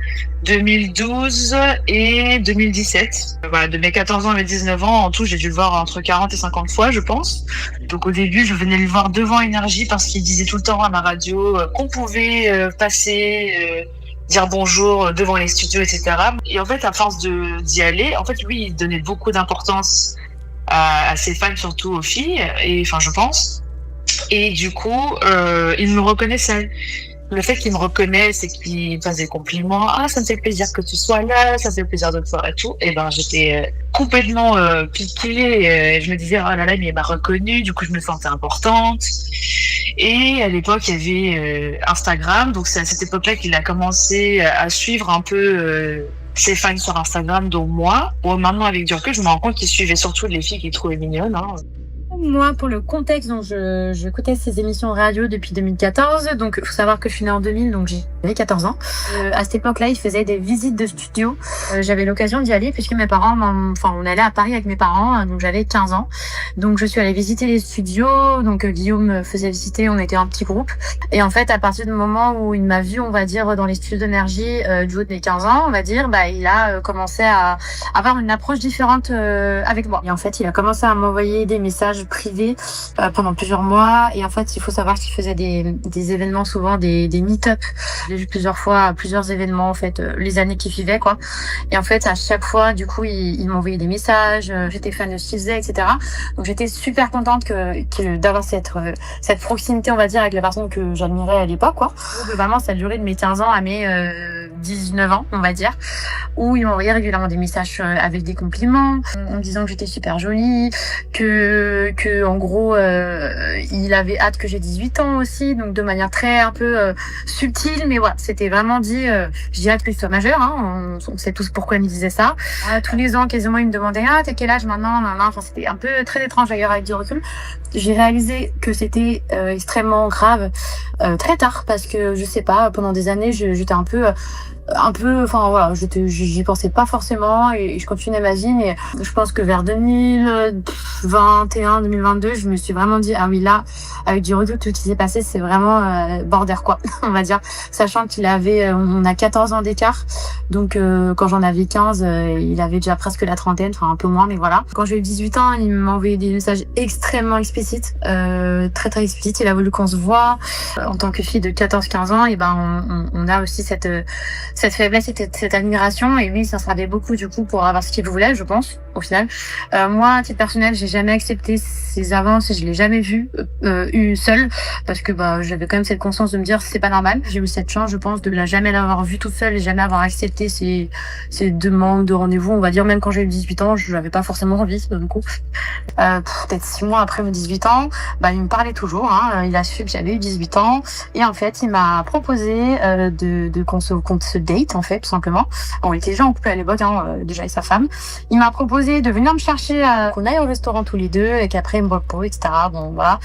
2012 et 2017. Voilà, de mes 14 ans à mes 19 ans, en tout, j'ai dû le voir entre 40 et 50 fois, je pense. Donc au début, je venais le voir devant Énergie parce qu'il disait tout le temps à ma radio qu'on pouvait passer... dire bonjour devant les studios, etc. Et en fait, à force d'y aller, en fait, lui, il donnait beaucoup d'importance à ses fans, surtout aux filles, et enfin, je pense. Et du coup, il me reconnaissait. Le fait qu'il me reconnaisse et qu'il me fasse des compliments, ah, ça me fait plaisir que tu sois là, ça me fait plaisir de te voir et tout. Et ben, j'étais complètement piquée. Je me disais, oh là là, mais il m'a reconnue. Du coup, je me sentais importante. Et à l'époque, il y avait Instagram. Donc, c'est à cette époque-là qu'il a commencé à suivre un peu ses fans sur Instagram, dont moi. Bon, maintenant, avec du recul, je me rends compte qu'il suivait surtout les filles qu'il trouvait mignonnes, hein. Moi, pour le contexte, donc j'écoutais ces émissions radio depuis 2014. Donc, il faut savoir que je suis née en 2000, donc j'avais 14 ans. À cette époque-là, ils faisaient des visites de studio. J'avais l'occasion d'y aller puisque mes parents, on allait à Paris avec mes parents, donc j'avais 15 ans. Donc, je suis allée visiter les studios. Donc, Guillaume me faisait visiter. On était un petit groupe. Et en fait, à partir du moment où il m'a vu, on va dire, dans les studios d'énergie du haut de mes 15 ans, on va dire, il a commencé à avoir une approche différente avec moi. Et en fait, il a commencé à m'envoyer des messages privés pendant plusieurs mois. Et en fait, il faut savoir qu'il faisait des événements, souvent des meet-up. J'ai vu plusieurs fois plusieurs événements, en fait, les années qui suivaient, quoi. Et en fait, à chaque fois, du coup, il m'envoyait des messages. J'étais fan de ce qu'il faisait, etc. Donc, j'étais super contente d'avoir cette proximité, on va dire, avec la personne que j'admirais à l'époque, quoi. Donc, vraiment, ça a duré de mes 15 ans à mes 19 ans, on va dire, où il m'envoyait régulièrement des messages avec des compliments, en me disant que j'étais super jolie, que en gros, il avait hâte que j'ai 18 ans aussi, donc de manière très un peu subtile, mais voilà, c'était vraiment dit, j'ai hâte que tu sois majeur, hein, on sait tous pourquoi il me disait ça. Tous les ans, quasiment, il me demandait, t'as quel âge maintenant, enfin, c'était un peu très étrange d'ailleurs avec du recul. J'ai réalisé que c'était extrêmement grave très tard, parce que je sais pas, pendant des années, j'étais un peu, enfin voilà, j'y pensais pas forcément et je continuais ma vie, mais je pense que vers 2021, 2022, je me suis vraiment dit, ah oui, là, avec du recul, tout ce qui s'est passé, c'est vraiment border, quoi, on va dire, sachant qu'il avait, on a 14 ans d'écart, donc quand j'en avais 15, il avait déjà presque la trentaine, enfin un peu moins, mais voilà. Quand j'ai eu 18 ans, il m'a envoyé des messages extrêmement explicites, très très explicites, il a voulu qu'on se voit. En tant que fille de 14-15 ans, et ben on a aussi cette faiblesse et cette admiration, et lui il s'en servait beaucoup du coup pour avoir ce qu'il voulait, je pense, au final. Moi, à titre personnel, j'ai jamais accepté ses avances et je l'ai jamais vu seule, parce que j'avais quand même cette conscience de me dire c'est pas normal. J'ai eu cette chance, je pense, de jamais l'avoir vu toute seule et jamais avoir accepté ses demandes de rendez-vous, on va dire. Même quand j'ai eu 18 ans, je n'avais pas forcément envie, du coup. Peut-être 6 mois après mes 18 ans, il me parlait toujours, il a su que j'avais eu 18 ans, et en fait il m'a proposé qu'on se date, en fait, tout simplement. On était déjà en couple à l'époque, déjà avec sa femme. Il m'a proposé de venir me chercher, qu'on aille au restaurant tous les deux, et qu'après il me repose, etc. Bon, voilà.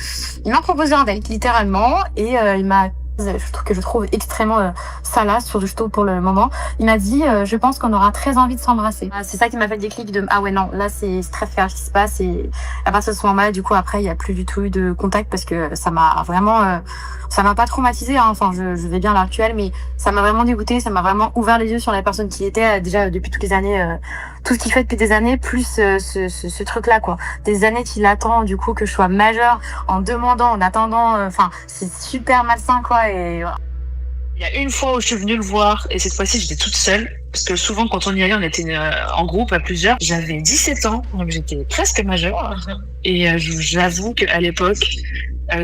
Il m'a proposé un date, littéralement, et il m'a, je trouve extrêmement salace, surtout pour le moment. Il m'a dit, je pense qu'on aura très envie de s'embrasser. C'est ça qui m'a fait le déclic de, ah ouais, non, là c'est très clair ce qui se passe, et à partir de ce moment-là, du coup, après, il n'y a plus du tout eu de contact, parce que ça m'a vraiment, ça m'a pas traumatisé, enfin, je vais bien à l'heure actuelle, mais ça m'a vraiment dégoûté, ça m'a vraiment ouvert les yeux sur la personne qui était, déjà depuis toutes les années, tout ce qu'il fait depuis des années, plus ce truc-là, quoi. Des années qu'il attend, du coup, que je sois majeure, en demandant, en attendant, enfin, c'est super malsain, quoi, et voilà. Il y a une fois où je suis venue le voir, et cette fois-ci j'étais toute seule, parce que souvent quand on y allait, on était en groupe à plusieurs. J'avais 17 ans, donc j'étais presque majeure, et j'avoue qu'à l'époque,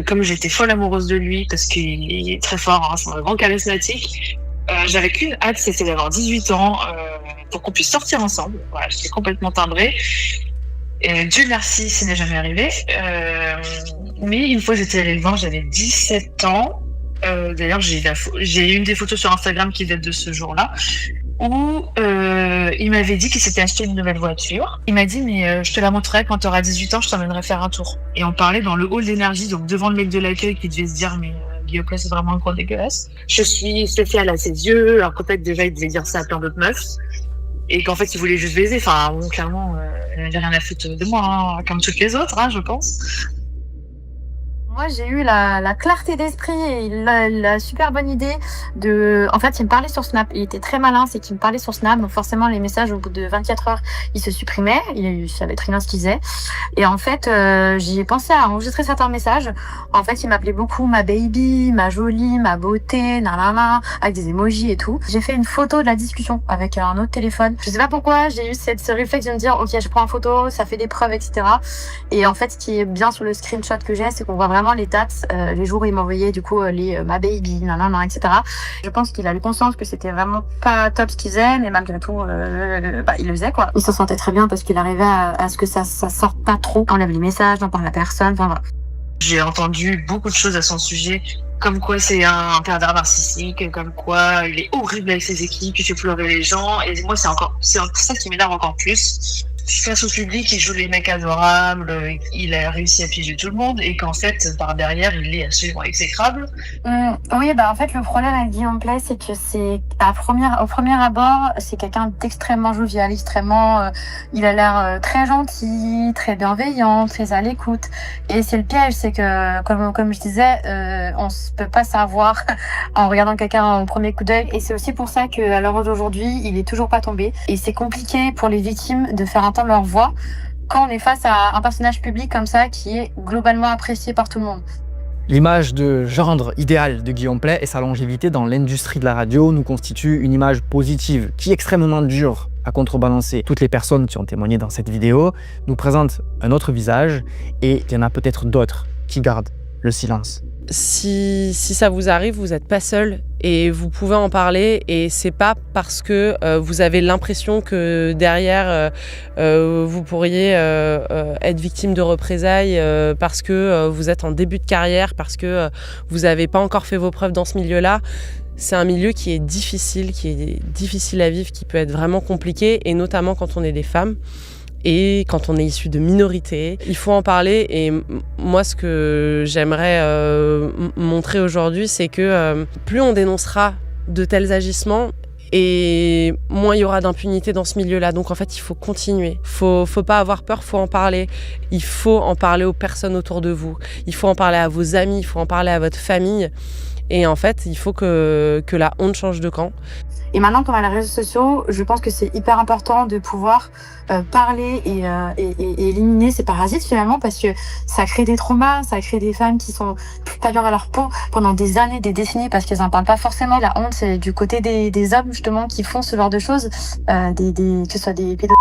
comme j'étais folle amoureuse de lui, parce qu'il est très fort, c'est un grand charismatique, j'avais qu'une hâte, c'était d'avoir 18 ans, pour qu'on puisse sortir ensemble. Voilà, j'étais complètement timbrée. Et Dieu merci, ça n'est jamais arrivé. Mais une fois j'étais allée le voir, j'avais 17 ans. D'ailleurs, j'ai une des photos sur Instagram qui date de ce jour-là, où il m'avait dit qu'il s'était acheté une nouvelle voiture. Il m'a dit, mais je te la montrerai quand tu auras 18 ans, je t'emmènerai faire un tour. Et on parlait dans le hall d'énergie, donc devant le mec de l'accueil qui devait se dire, mais Guillaume, c'est vraiment un gros dégueulasse. Je suis spéciale à ses yeux, alors qu'en fait, déjà, il devait dire ça à plein d'autres meufs. Et qu'en fait, il voulait juste baiser. Enfin, bon, clairement, il n'avait rien à foutre de moi, comme toutes les autres, je pense. Moi, j'ai eu la clarté d'esprit et la super bonne idée de... En fait, il me parlait sur Snap. Il était très malin, c'est qu'il me parlait sur Snap. Donc forcément, les messages, au bout de 24 heures, ils se supprimaient. Il savait très bien ce qu'il faisait. Et en fait, j'y ai pensé à enregistrer certains messages. En fait, il m'appelait beaucoup ma baby, ma jolie, ma beauté, nanana, avec des emojis et tout. J'ai fait une photo de la discussion avec un autre téléphone. Je sais pas pourquoi, j'ai eu ce réflexe de me dire, ok, je prends une photo, ça fait des preuves, etc. Et en fait, ce qui est bien sur le screenshot que j'ai, c'est qu'on voit vraiment les dates, les jours où il m'envoyait du coup les ma baby, nanana, etc. Je pense qu'il a eu conscience que c'était vraiment pas top ce qu'il faisait, mais malgré tout, il le faisait, quoi. Il se sentait très bien parce qu'il arrivait à ce que ça sorte pas trop. On enlève les messages, on parle à personne, enfin voilà. J'ai entendu beaucoup de choses à son sujet, comme quoi c'est un pervers narcissique, comme quoi il est horrible avec ses équipes, il fait pleurer les gens, et moi c'est ça qui m'énerve encore plus. Face au public, il joue les mecs adorables, il a réussi à piéger tout le monde, et qu'en fait, par derrière, il est absolument exécrable. Oui, en fait, le problème avec Guillaume Play, c'est que c'est, au premier abord, c'est quelqu'un d'extrêmement jovial, extrêmement, il a l'air très gentil, très bienveillant, très à l'écoute. Et c'est le piège, c'est que, comme je disais, on peut pas savoir en regardant quelqu'un au premier coup d'œil. Et c'est aussi pour ça qu'à l'heure d'aujourd'hui, il est toujours pas tombé. Et c'est compliqué pour les victimes de faire entendre leur voix quand on est face à un personnage public comme ça qui est globalement apprécié par tout le monde. L'image de gendre idéal de Guillaume Play et sa longévité dans l'industrie de la radio nous constitue une image positive qui est extrêmement dure à contrebalancer. Toutes les personnes qui ont témoigné dans cette vidéo nous présentent un autre visage et il y en a peut-être d'autres qui gardent le silence. Si ça vous arrive, vous n'êtes pas seul et vous pouvez en parler, et c'est pas parce que vous avez l'impression que derrière vous pourriez être victime de représailles parce que vous êtes en début de carrière, parce que vous n'avez pas encore fait vos preuves dans ce milieu-là. C'est un milieu qui est difficile à vivre, qui peut être vraiment compliqué, et notamment quand on est des femmes. Et quand on est issu de minorités, il faut en parler. Et moi, ce que j'aimerais montrer aujourd'hui, c'est que plus on dénoncera de tels agissements, et moins il y aura d'impunité dans ce milieu-là. Donc en fait, il faut continuer. Faut pas avoir peur, faut en parler. Il faut en parler aux personnes autour de vous. Il faut en parler à vos amis, il faut en parler à votre famille. Et en fait, il faut que la honte change de camp. Et maintenant, comme à les réseaux sociaux, je pense que c'est hyper important de pouvoir parler et éliminer ces parasites finalement, parce que ça crée des traumas, ça crée des femmes qui sont pas bien à leur peau pendant des années, des décennies, parce qu'elles en parlent pas forcément. La honte, c'est du côté des hommes justement qui font ce genre de choses, que ce soit des pédophiles,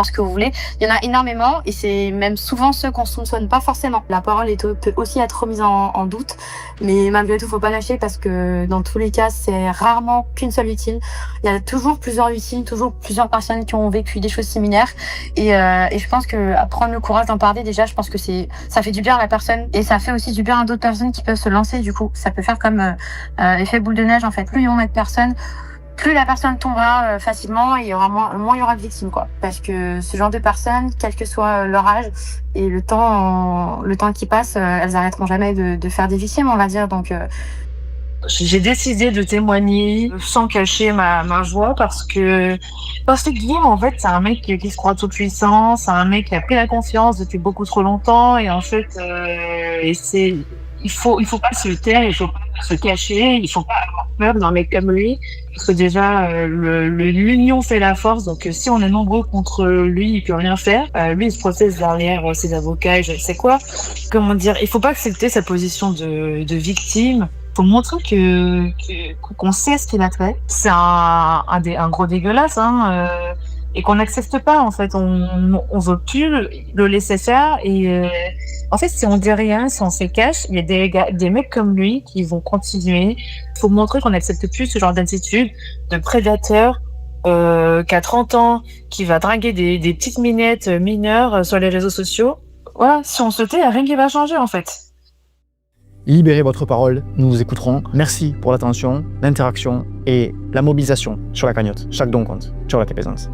ce que vous voulez. Il y en a énormément, et c'est même souvent ceux qu'on soupçonne pas forcément. La parole peut aussi être remise en doute, mais malgré tout, faut pas lâcher, parce que dans tous les cas, c'est rarement qu'une seule victime. Il y a toujours plusieurs victimes, toujours plusieurs personnes qui ont vécu des choses similaires, et je pense que à prendre le courage d'en parler, déjà, je pense que ça fait du bien à la personne, et ça fait aussi du bien à d'autres personnes qui peuvent se lancer. Du coup, ça peut faire comme effet boule de neige en fait. Plus il y aura de personnes, plus la personne tombera facilement, et moins il y aura de victimes, quoi. Parce que ce genre de personnes, quel que soit leur âge et le temps qui passe, elles arrêteront jamais de faire des victimes, on va dire. Donc j'ai décidé de témoigner sans cacher ma joie, parce que Guillaume, en fait, c'est un mec qui se croit tout puissant, c'est un mec qui a pris la confiance depuis beaucoup trop longtemps, et en fait, il faut pas se taire, il faut pas se cacher, il faut pas avoir peur d'un mec comme lui, parce que déjà l'union fait la force. Donc si on est nombreux contre lui, il peut rien faire. Lui, il se protège derrière ses avocats et je ne sais quoi. Comment dire, il faut pas accepter sa position de victime. Faut montrer qu'on sait ce qu'il a fait. C'est un gros dégueulasse, et qu'on n'accepte pas, en fait. On veut plus le laisser faire, et en fait, si on dit rien, si on se cache, il y a des mecs comme lui qui vont continuer. Il faut montrer qu'on n'accepte plus ce genre d'attitude de prédateur qui a 30 ans, qui va draguer des petites minettes mineures sur les réseaux sociaux. Voilà, si on se tait, il n'y a rien qui va changer, en fait. Libérez votre parole, nous vous écouterons. Merci pour l'attention, l'interaction et la mobilisation sur la cagnotte. Chaque don compte. Ciao la TP Sense.